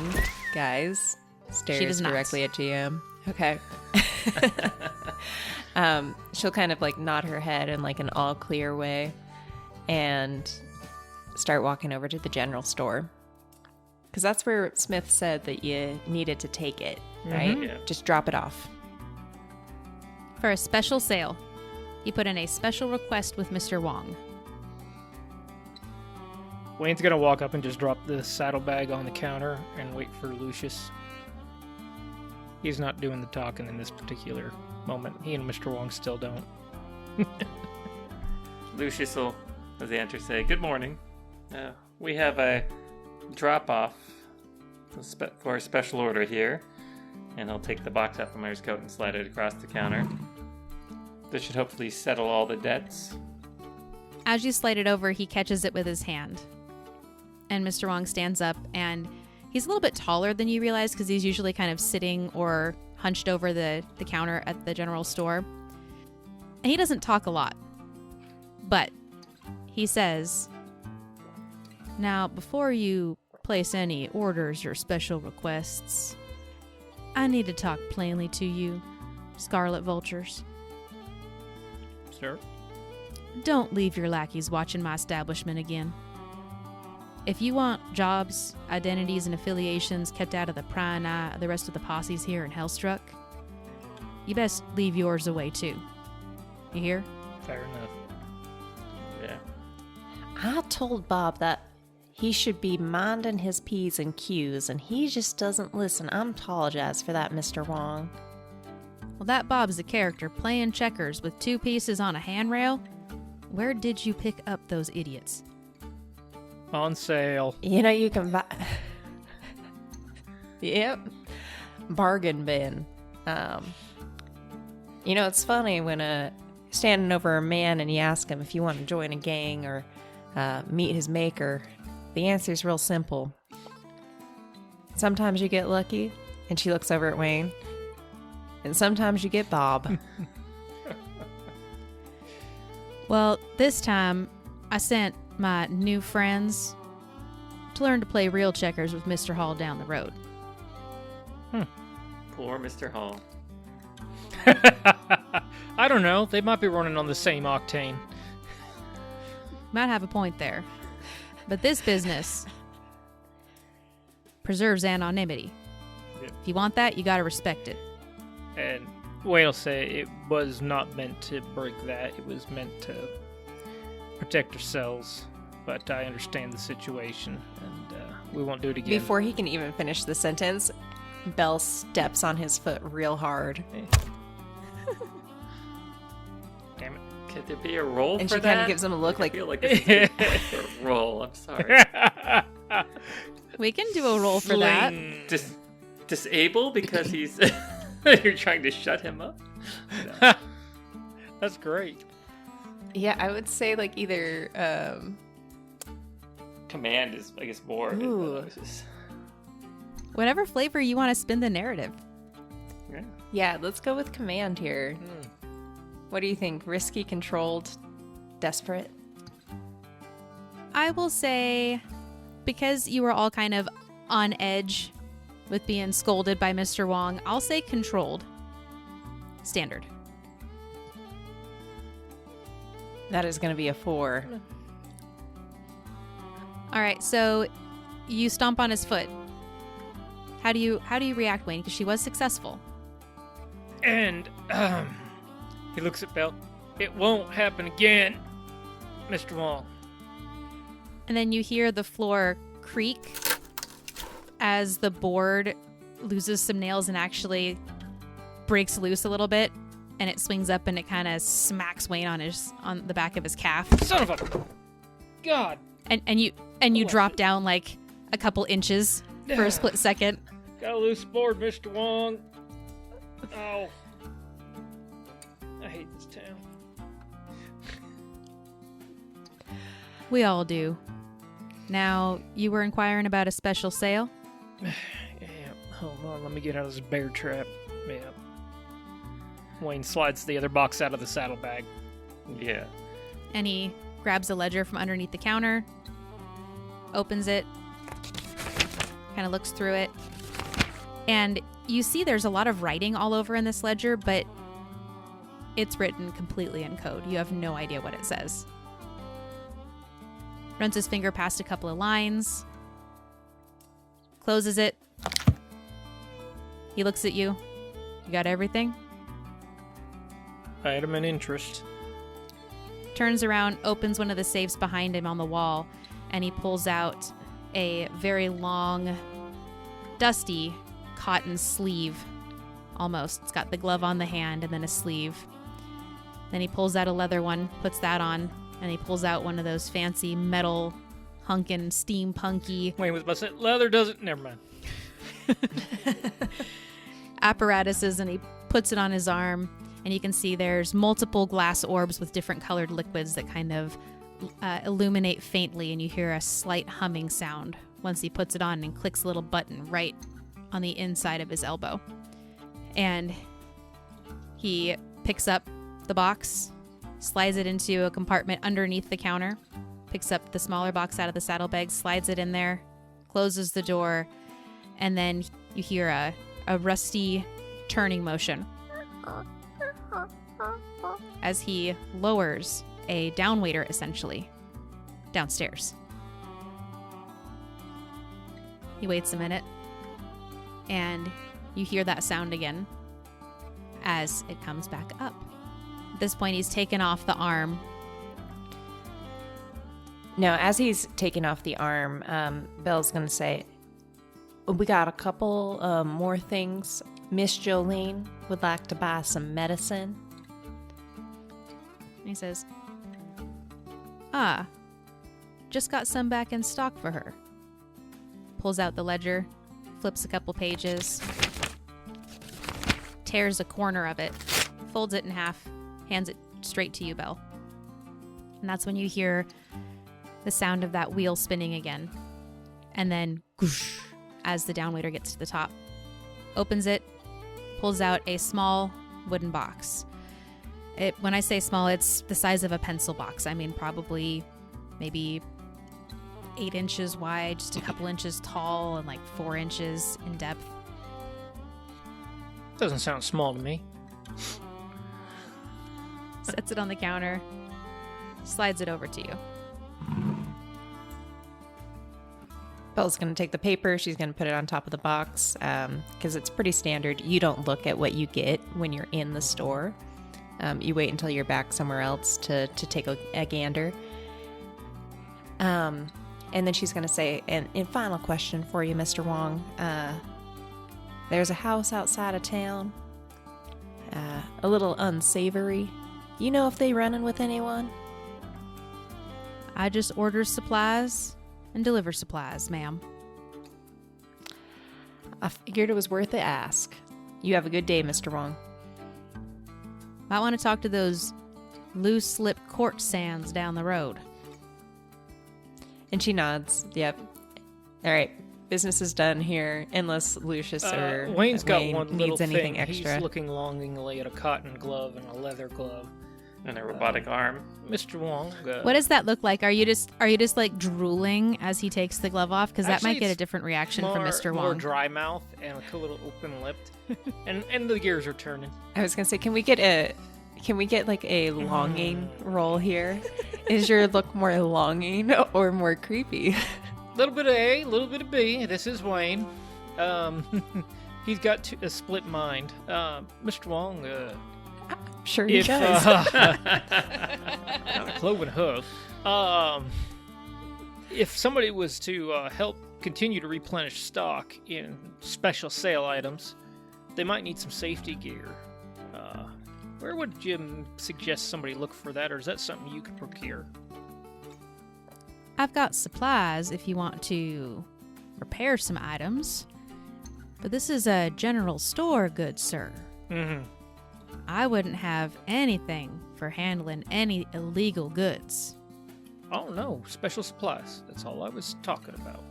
guys, stares does not. directly at GM. Okay. She'll kind of like nod her head in like an all clear way and start walking over to the general store. Because that's where Smith said that you needed to take it, right? Yeah. Just drop it off. For a special sale, he put in a special request with Mr. Wong. Wayne's gonna walk up and just drop the saddlebag on the counter and wait for Lucius. He's not doing the talking in this particular moment. He and Mr. Wong still don't. Lucius will, as they enter, say, "Good morning. We have a drop-off for a special order here." And he'll take the box out from under his coat and slide it across the counter. This should hopefully settle all the debts. As you slide it over, he catches it with his hand. And Mr. Wong stands up, and he's a little bit taller than you realize because he's usually kind of sitting or hunched over the counter at the general store. And he doesn't talk a lot. But he says, "Now, before you place any orders or special requests, I need to talk plainly to you, Scarlet Vultures. Sir? Don't leave your lackeys watching my establishment again. If you want jobs, identities, and affiliations kept out of the prying eye of the rest of the posses here in Hellstruck, you best leave yours away too. You hear?" Fair enough. Yeah. I told Bob that he should be minding his P's and Q's, and he just doesn't listen. I apologize for that, Mr. Wong. Well, that Bob's a character playing checkers with 2 pieces on a handrail. Where did you pick up those idiots? On sale. You know, you can buy... Yep. Bargain bin. You know, it's funny when standing over a man and you ask him if you want to join a gang or meet his maker. The answer is real simple. Sometimes you get lucky, and she looks over at Wayne, and sometimes you get Bob. Well, this time, I sent my new friends to learn to play real checkers with Mr. Hall down the road. Poor Mr. Hall. I don't know. They might be running on the same octane. Might have a point there. But this business preserves anonymity. Yep. If you want that, you gotta respect it. And Wayne'll say it was not meant to break that. It was meant to protect ourselves. But I understand the situation, and we won't do it again. Before he can even finish the sentence, Belle steps on his foot real hard. Damn it. Could there be a roll And for she that? kind of gives him a look I like... feel like this is a roll. I'm sorry. We can do a roll for that. Disable because he's... You're trying to shut him up? No. That's great. Yeah, I would say like either... Command is, I guess, more. Ooh. Whatever flavor you want to spin the narrative. Yeah. Yeah, let's go with command here. What do you think? Risky, controlled, desperate? I will say, because you were all kind of on edge with being scolded by Mr. Wong, I'll say controlled. Standard. That is going to be a 4. All right, so you stomp on his foot. How do you react, Wayne? Because she was successful. And he looks at Belle. It won't happen again, Mr. Wong. And then you hear the floor creak as the board loses some nails and actually breaks loose a little bit, and it swings up and it kind of smacks Wayne on the back of his calf. Son of a God! And you drop down like a couple inches for a split second. Got a loose board, Mr. Wong. Oh. I hate this town. We all do. Now, you were inquiring about a special sale? Yeah, hold on, let me get out of this bear trap. Yeah. Wayne slides the other box out of the saddlebag. Yeah. And he grabs a ledger from underneath the counter, opens it, kind of looks through it, and you see there's a lot of writing all over in this ledger, but it's written completely in code. You have no idea what it says. Runs his finger past a couple of lines, closes it. He looks at you. You got everything? Item and interest. Turns around, opens one of the safes behind him on the wall, and he pulls out a very long, dusty cotton sleeve, almost. It's got the glove on the hand and then a sleeve. Then he pulls out a leather one, puts that on, and he pulls out one of those fancy metal, hunkin' steampunky Wayne was about to say, leather doesn't... Never mind. apparatuses, and he puts it on his arm, and you can see there's multiple glass orbs with different colored liquids that kind of illuminate faintly, and you hear a slight humming sound once he puts it on and clicks a little button right on the inside of his elbow. And he picks up the box, slides it into a compartment underneath the counter, picks up the smaller box out of the saddlebag, slides it in there, closes the door, and then you hear a rusty turning motion as he lowers a downwaiter, essentially, downstairs. He waits a minute, and you hear that sound again as it comes back up. At this point, he's taken off the arm. Now, as he's taking off the arm, Belle's going to say, we got a couple more things. Miss Jolene would like to buy some medicine. And he says, just got some back in stock for her. Pulls out the ledger, flips a couple pages, tears a corner of it, folds it in half, hands it straight to you, Belle. And that's when you hear the sound of that wheel spinning again. And then, whoosh, as the downwaiter gets to the top. Opens it, pulls out a small wooden box. When I say small, it's the size of a pencil box. I mean, probably maybe 8 inches wide, just a couple inches tall, and like 4 inches in depth. Doesn't sound small to me. Sets it on the counter, slides it over to you. Belle's going to take the paper. She's going to put it on top of the box because it's pretty standard. You don't look at what you get when you're in the store. You wait until you're back somewhere else to take a gander. And then she's going to say, and final question for you, Mr. Wong. There's a house outside of town, a little unsavory. You know if they running with anyone? I just order supplies and deliver supplies, ma'am. I figured it was worth the ask. You have a good day, Mr. Wong. Might want to talk to those loose lip court sands down the road. And she nods. Yep. All right. Business is done here, unless Lucius or Wayne's got Wayne one little needs anything thing. extra. He's looking longingly at a cotton glove and a leather glove. And a robotic arm. Mr. Wong. What does that look like? Are you just like drooling as he takes the glove off? Because that might get a different reaction from Mr. Wong. More dry mouth and a little open lipped, and the gears are turning. I was gonna say, can we get like a longing roll here? Is your look more longing or more creepy? Little bit of A, little bit of B. This is Wayne. He's got a split mind. Mr. Wong. Sure he does. Not a cloven hoof. If somebody was to help continue to replenish stock in special sale items, they might need some safety gear. Where would Jim suggest somebody look for that, or is that something you could procure? I've got supplies if you want to repair some items. But this is a general store, good sir. Mm-hmm. I wouldn't have anything for handling any illegal goods. Oh, no. Special supplies. That's all I was talking about.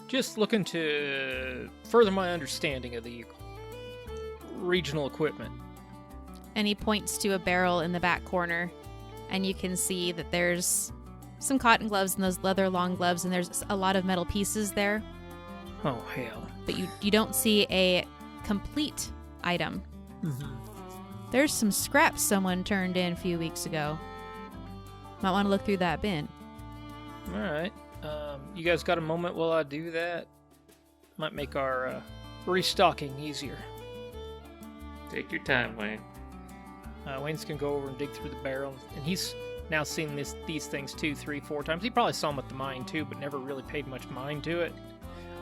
Just looking to further my understanding of the regional equipment. And he points to a barrel in the back corner, and you can see that there's some cotton gloves and those leather long gloves, and there's a lot of metal pieces there. Oh, hell. But you don't see a complete item. Mm-hmm. There's some scraps someone turned in a few weeks ago. Might want to look through that bin. All right. You guys got a moment while I do that? Might make our restocking easier. Take your time, Wayne. Wayne's going to go over and dig through the barrel, and he's now seen these things 2, 3, 4 times. He probably saw them at the mine, too, but never really paid much mind to it.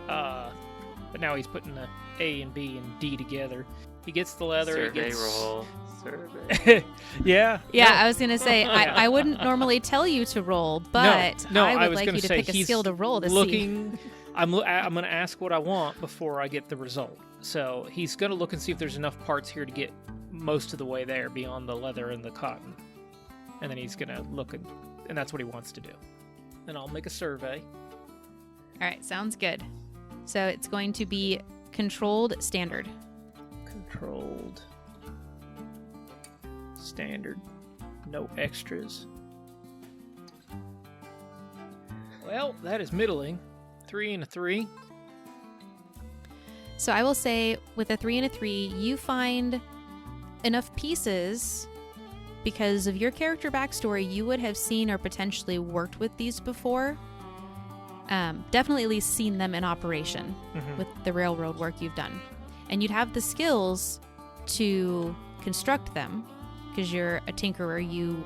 But now he's putting the A and B and D together. He gets the leather. Survey roll. Survey. Yeah. Yeah, No. I was going to say, I wouldn't normally tell you to roll, but No, I would was like gonna you to say, pick a he's skill to roll to looking, see. I'm going to ask what I want before I get the result. So he's going to look and see if there's enough parts here to get most of the way there beyond the leather and the cotton. And then he's going to look, and that's what he wants to do. Then I'll make a survey. All right, sounds good. So it's going to be controlled standard. Controlled. Standard. No extras. Well, that is middling. 3 and a 3. So I will say with a 3 and a 3, you find enough pieces because of your character backstory. You would have seen or potentially worked with these before. Definitely at least seen them in operation with the railroad work you've done. And you'd have the skills to construct them because you're a tinkerer. You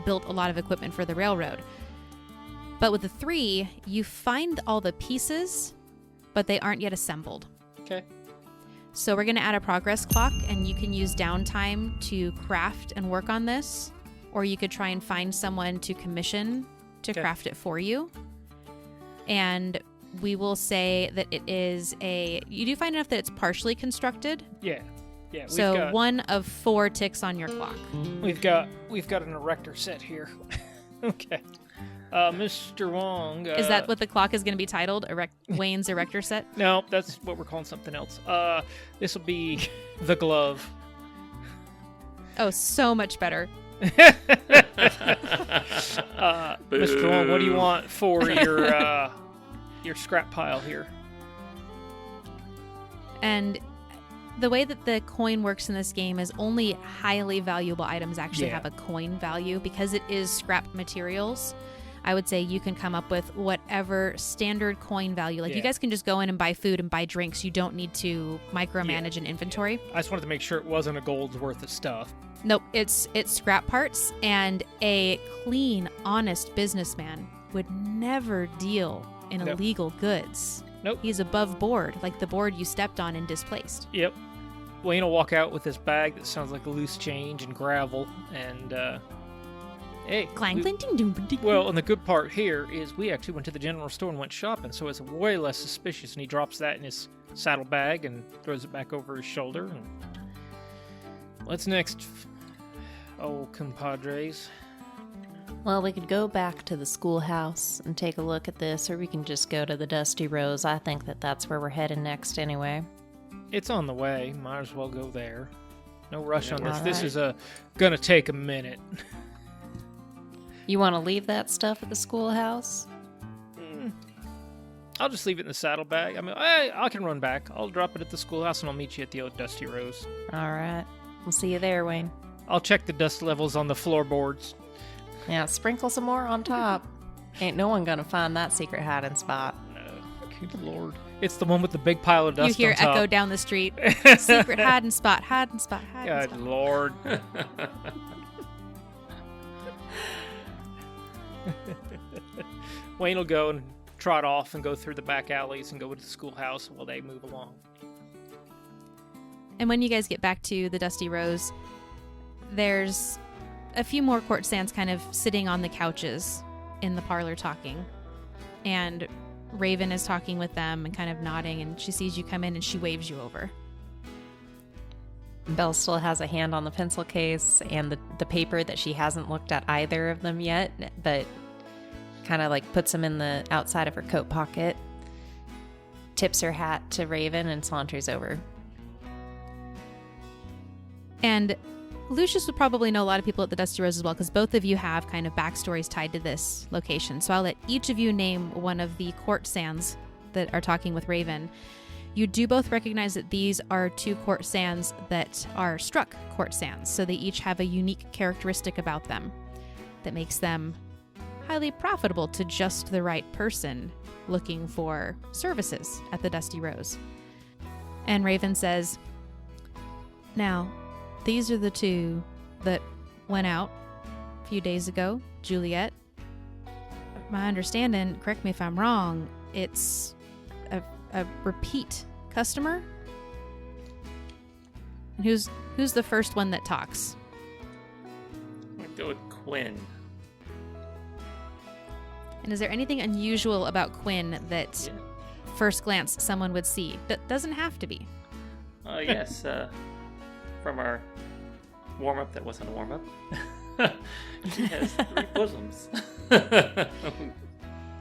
built a lot of equipment for the railroad. But with the 3, you find all the pieces, but they aren't yet assembled. Okay. So we're going to add a progress clock, and you can use downtime to craft and work on this, or you could try and find someone to commission to craft it for you. And we will say that it is you do find enough that it's partially constructed. Yeah. Yeah. So 1 of 4 ticks on your clock. We've got an erector set here. Okay. Mr. Wong. Is that what the clock is going to be titled? Wayne's erector set? No, that's what we're calling something else. This will be the glove. Oh, so much better. Mr. Wong, what do you want for your scrap pile here? And the way that the coin works in this game is only highly valuable items actually have a coin value because it is scrap materials. I would say you can come up with whatever standard coin value. Like you guys can just go in and buy food and buy drinks. You don't need to micromanage an inventory. I just wanted to make sure it wasn't a gold's worth of stuff. Nope, it's scrap parts, and a clean, honest businessman would never deal in illegal goods. Nope. He's above board, like the board you stepped on and displaced. Yep. Wayne will walk out with this bag that sounds like a loose change and gravel, and hey. Clang, clang, ding, ding, ding. Well, and the good part here is we actually went to the general store and went shopping, so it's way less suspicious, and he drops that in his saddlebag and throws it back over his shoulder. And what's next, old compadres? Well, we could go back to the schoolhouse and take a look at this, or we can just go to the Dusty Rose. I think that's where we're heading next anyway. It's on the way. Might as well go there. No rush on this. All This right. is gonna take a minute. You want to leave that stuff at the schoolhouse? I'll just leave it in the saddlebag. I mean, I can run back. I'll drop it at the schoolhouse, and I'll meet you at the old Dusty Rose. All right. We'll see you there, Wayne. I'll check the dust levels on the floorboards. Yeah, sprinkle some more on top. Ain't no one gonna find that secret hiding spot. No, good lord. It's the one with the big pile of dust You hear on top. echo down the street. Secret hiding spot, hiding spot, hiding God spot. lord. Wayne will go and trot off and go through the back alleys and go to the schoolhouse while they move along. And when you guys get back to the Dusty Rose, there's a few more court sands kind of sitting on the couches in the parlor talking. And Raven is talking with them and kind of nodding, and she sees you come in and she waves you over. Belle still has a hand on the pencil case and the paper that she hasn't looked at either of them yet, but kind of like puts them in the outside of her coat pocket, tips her hat to Raven, and saunters over. And Lucius would probably know a lot of people at the Dusty Rose as well, because both of you have kind of backstories tied to this location. So I'll let each of you name one of the court sands that are talking with Raven. You do both recognize that these are two court sands that are struck court sands, so they each have a unique characteristic about them that makes them highly profitable to just the right person looking for services at the Dusty Rose. And Raven says, "Now, these are the two that went out a few days ago, Juliet. My understanding, correct me if I'm wrong, it's a repeat customer? And who's the first one that talks?" I'm going to go with Quinn. And is there anything unusual about Quinn that first glance someone would see? Doesn't have to be. Yes, from our warm-up that wasn't a warm-up. She has 3 bosoms.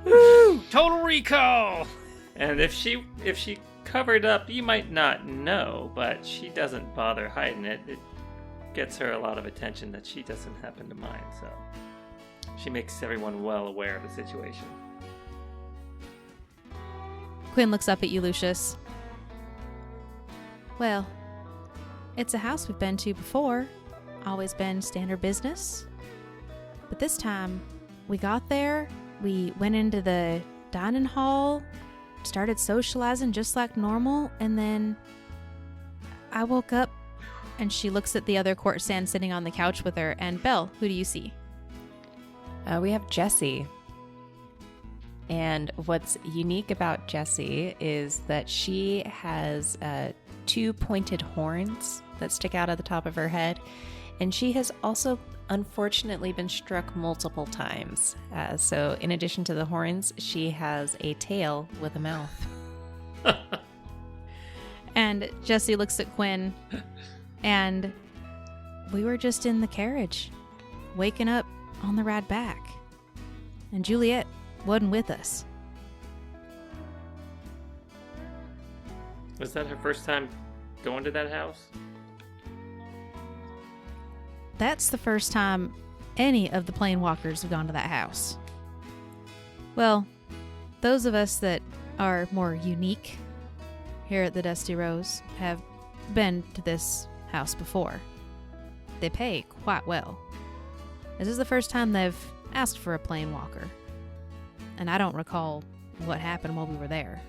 Woo! Total Recall! And if she covered up, you might not know, but she doesn't bother hiding it. It gets her a lot of attention that she doesn't happen to mind, so she makes everyone well aware of the situation. Quinn looks up at you, Lucius. "Well, it's a house we've been to before. Always been standard business. But this time, we got there, we went into the dining hall, started socializing just like normal, and then I woke up," and she looks at the other court sand sitting on the couch with her. And Belle, who do you see? We have Jessie. And what's unique about Jessie is that she has 2 pointed horns that stick out of the top of her head. And she has also, unfortunately, been struck multiple times. So in addition to the horns, she has a tail with a mouth. And Jessie looks at Quinn, and we were just in the carriage, waking up on the ride back. And Juliet wasn't with us. Was that her first time going to that house? That's the first time any of the planewalkers have gone to that house. Well, those of us that are more unique here at the Dusty Rose have been to this house before. They pay quite well. This is the first time they've asked for a planewalker. And I don't recall what happened while we were there.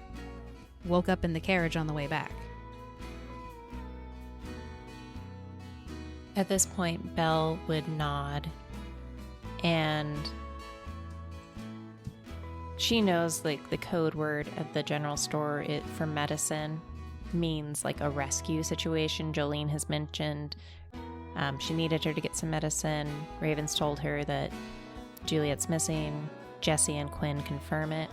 Woke up in the carriage on the way back. At this point, Belle would nod, and she knows like the code word of the general store for medicine means like a rescue situation. Jolene has mentioned she needed her to get some medicine. Raven's told her that Juliet's missing. Jessie and Quinn confirm it.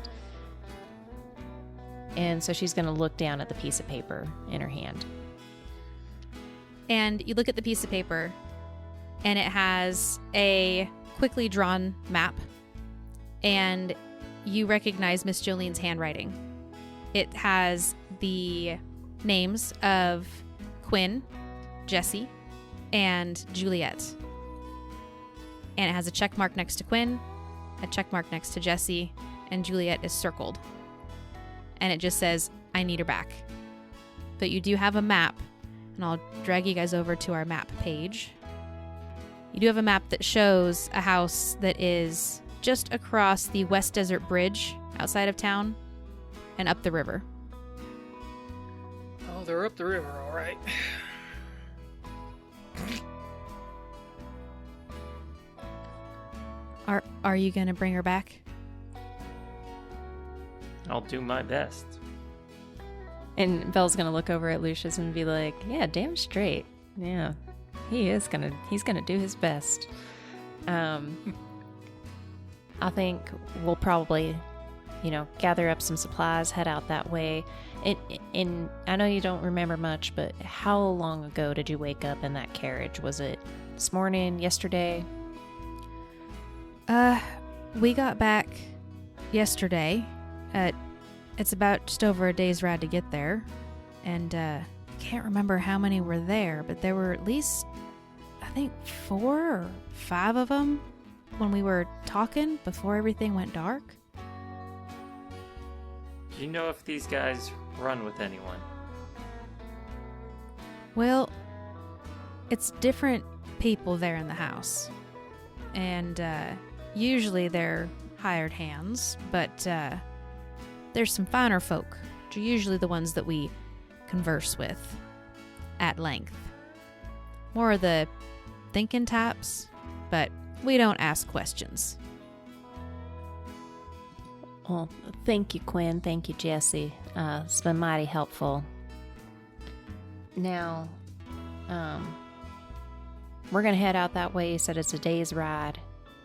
And so she's going to look down at the piece of paper in her hand. And you look at the piece of paper, and it has a quickly drawn map, and you recognize Miss Jolene's handwriting. It has the names of Quinn, Jessie, and Juliet. And it has a check mark next to Quinn, a check mark next to Jessie, and Juliet is circled. And it just says, "I need her back." But you do have a map, and I'll drag you guys over to our map page. You do have a map that shows a house that is just across the West Desert Bridge outside of town and up the river. Oh, they're up the river, all right. Are you going to bring her back? I'll do my best. And Belle's gonna look over at Lucius and be like, yeah, damn straight. Yeah, he's gonna do his best. I think we'll probably, gather up some supplies, head out that way. And I know you don't remember much, but how long ago did you wake up in that carriage? Was it this morning, yesterday? We got back yesterday. It's about just over a day's ride to get there. And can't remember how many were there, but there were at least, I think, 4 or 5 of them when we were talking before everything went dark. Do you know if these guys run with anyone? Well, it's different people there in the house. And usually they're hired hands, but there's some finer folk, which are usually the ones that we converse with at length. More of the thinking types, but we don't ask questions. Well, thank you, Quinn. Thank you, Jesse. It's been mighty helpful. Now, we're going to head out that way. You said it's a day's ride.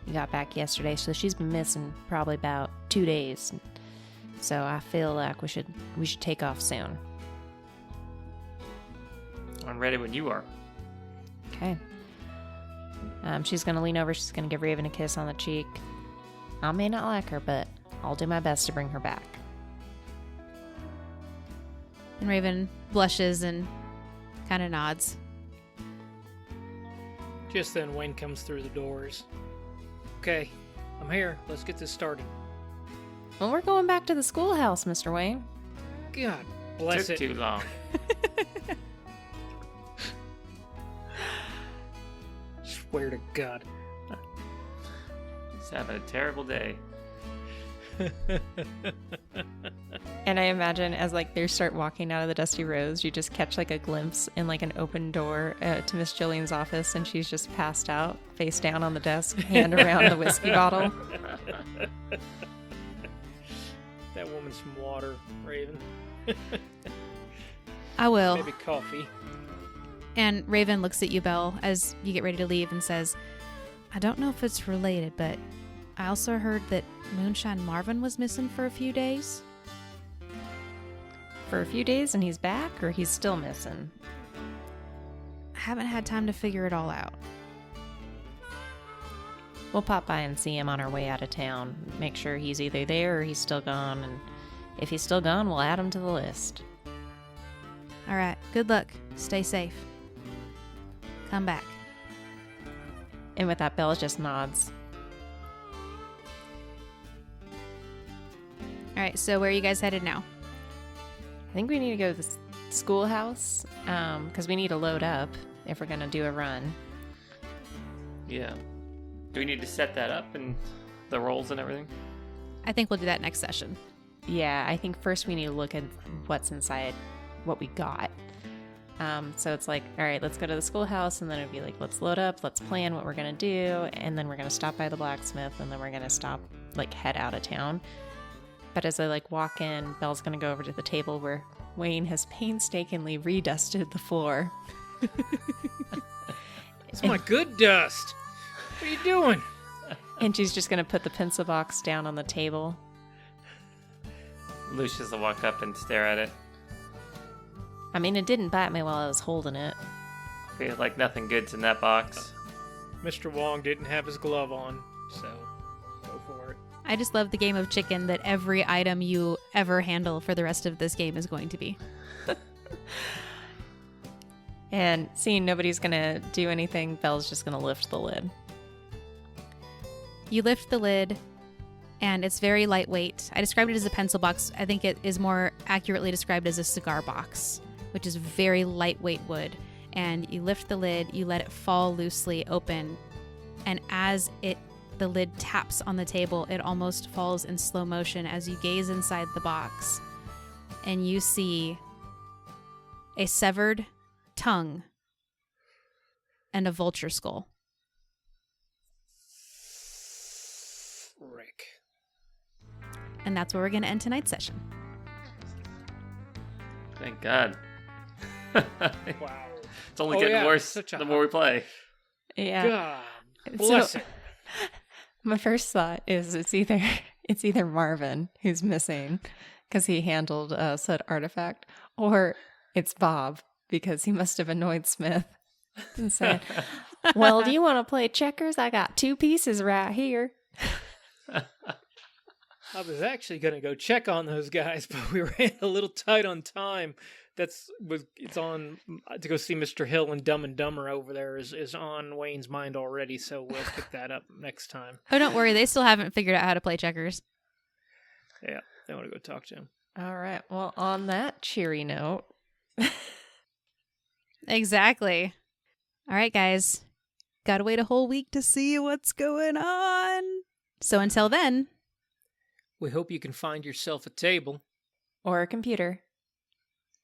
You got back yesterday, so she's been missing probably about 2 days. So I feel like we should take off soon. I'm ready when you are. Okay. She's going to lean over. She's going to give Raven a kiss on the cheek. I may not like her, but I'll do my best to bring her back. And Raven blushes and kind of nods. Just then, Wayne comes through the doors. Okay, I'm here. Let's get this started. Well, we're going back to the schoolhouse, Mr. Wayne. God bless Took it. too long. Swear to God. He's having a terrible day. And I imagine as they start walking out of the Dusty Rose, you just catch a glimpse in an open door to Miss Jillian's office, and she's just passed out, face down on the desk, hand around the whiskey bottle. That woman's some water, Raven. I will. Maybe coffee. And Raven looks at you, Belle, as you get ready to leave and says, I don't know if it's related, but I also heard that Moonshine Marvin was missing for a few days. For a few days and he's back, or he's still missing? I haven't had time to figure it all out. We'll pop by and see him on our way out of town. Make sure he's either there or he's still gone. And if he's still gone, we'll add him to the list. All right. Good luck. Stay safe. Come back. And with that, Belle just nods. All right. So where are you guys headed now? I think we need to go to the schoolhouse because we need to load up if we're going to do a run. Yeah. Do we need to set that up and the rolls and everything? I think we'll do that next session. Yeah, I think first we need to look at what's inside what we got. So it's all right, let's go to the schoolhouse, and then it'd be let's load up, let's plan what we're going to do, and then we're going to stop by the blacksmith, and then we're going to stop, head out of town. But as I walk in, Belle's going to go over to the table where Wayne has painstakingly redusted the floor. It's my good dust. What are you doing? And she's just going to put the pencil box down on the table. Lucius will walk up and stare at it. I mean, it didn't bite me while I was holding it. Feel like nothing good's in that box. Mr. Wong didn't have his glove on, so go for it. I just love the game of chicken that every item you ever handle for the rest of this game is going to be. And seeing nobody's going to do anything, Belle's just going to lift the lid. You lift the lid, and it's very lightweight. I described it as a pencil box. I think it is more accurately described as a cigar box, which is very lightweight wood. And you lift the lid, you let it fall loosely open, and as the lid taps on the table, it almost falls in slow motion as you gaze inside the box, and you see a severed tongue and a vulture skull. Rick. And that's where we're going to end tonight's session. Thank God. Wow. It's only getting worse the more we play. Yeah. God bless it. My first thought is it's either Marvin who's missing because he handled said artifact, or it's Bob because he must have annoyed Smith and said, "Well, do you want to play checkers? I got 2 pieces right here." I was actually going to go check on those guys, but we ran a little tight on time. It's on to go see Mr. Hill, and Dumb and Dumber over there is on Wayne's mind already, so we'll pick that up next time. Oh, don't worry. They still haven't figured out how to play checkers. Yeah, they want to go talk to him. All right. Well, on that cheery note. Exactly. All right, guys. Gotta wait a whole week to see what's going on. So until then, we hope you can find yourself a table. Or a computer.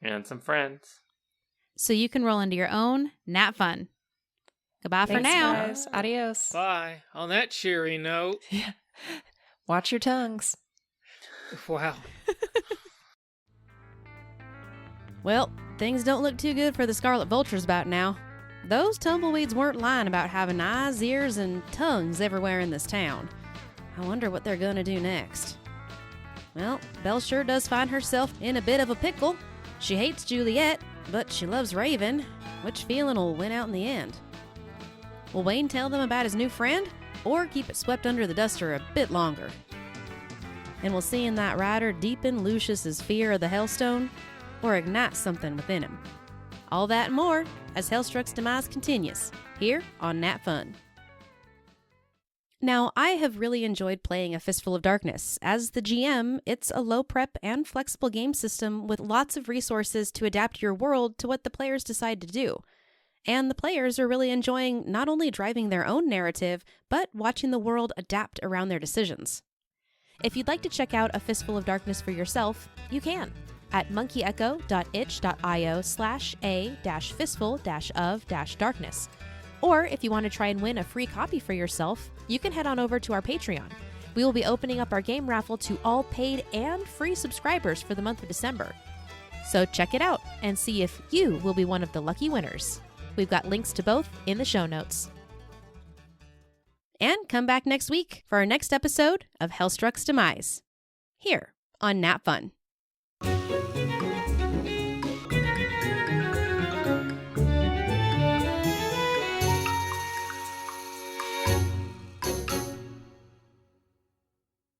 And some friends. so you can roll into your own NatFun. Goodbye for Thanks, now. guys. Adios. Bye. On that cheery note. Yeah. Watch your tongues. Wow. Well, things don't look too good for the Scarlet Vultures about now. Those tumbleweeds weren't lying about having eyes, ears, and tongues everywhere in this town. I wonder what they're gonna do next. Well, Belle sure does find herself in a bit of a pickle. She hates Juliet, but she loves Raven. Which feeling will win out in the end? Will Wayne tell them about his new friend, or keep it swept under the duster a bit longer? And will seeing that rider deepen Lucius's fear of the Hellstone, or ignite something within him? All that and more as Hellstruck's Demise continues, here on NatFun. Now, I have really enjoyed playing A Fistful of Darkness. As the GM, it's a low prep and flexible game system with lots of resources to adapt your world to what the players decide to do. And the players are really enjoying not only driving their own narrative, but watching the world adapt around their decisions. If you'd like to check out A Fistful of Darkness for yourself, you can at monkeyecho.itch.io/a-fistful-of-darkness. Or if you want to try and win a free copy for yourself, you can head on over to our Patreon. We will be opening up our game raffle to all paid and free subscribers for the month of December. So check it out and see if you will be one of the lucky winners. We've got links to both in the show notes. And come back next week for our next episode of Hellstruck's Demise, here on NatFun.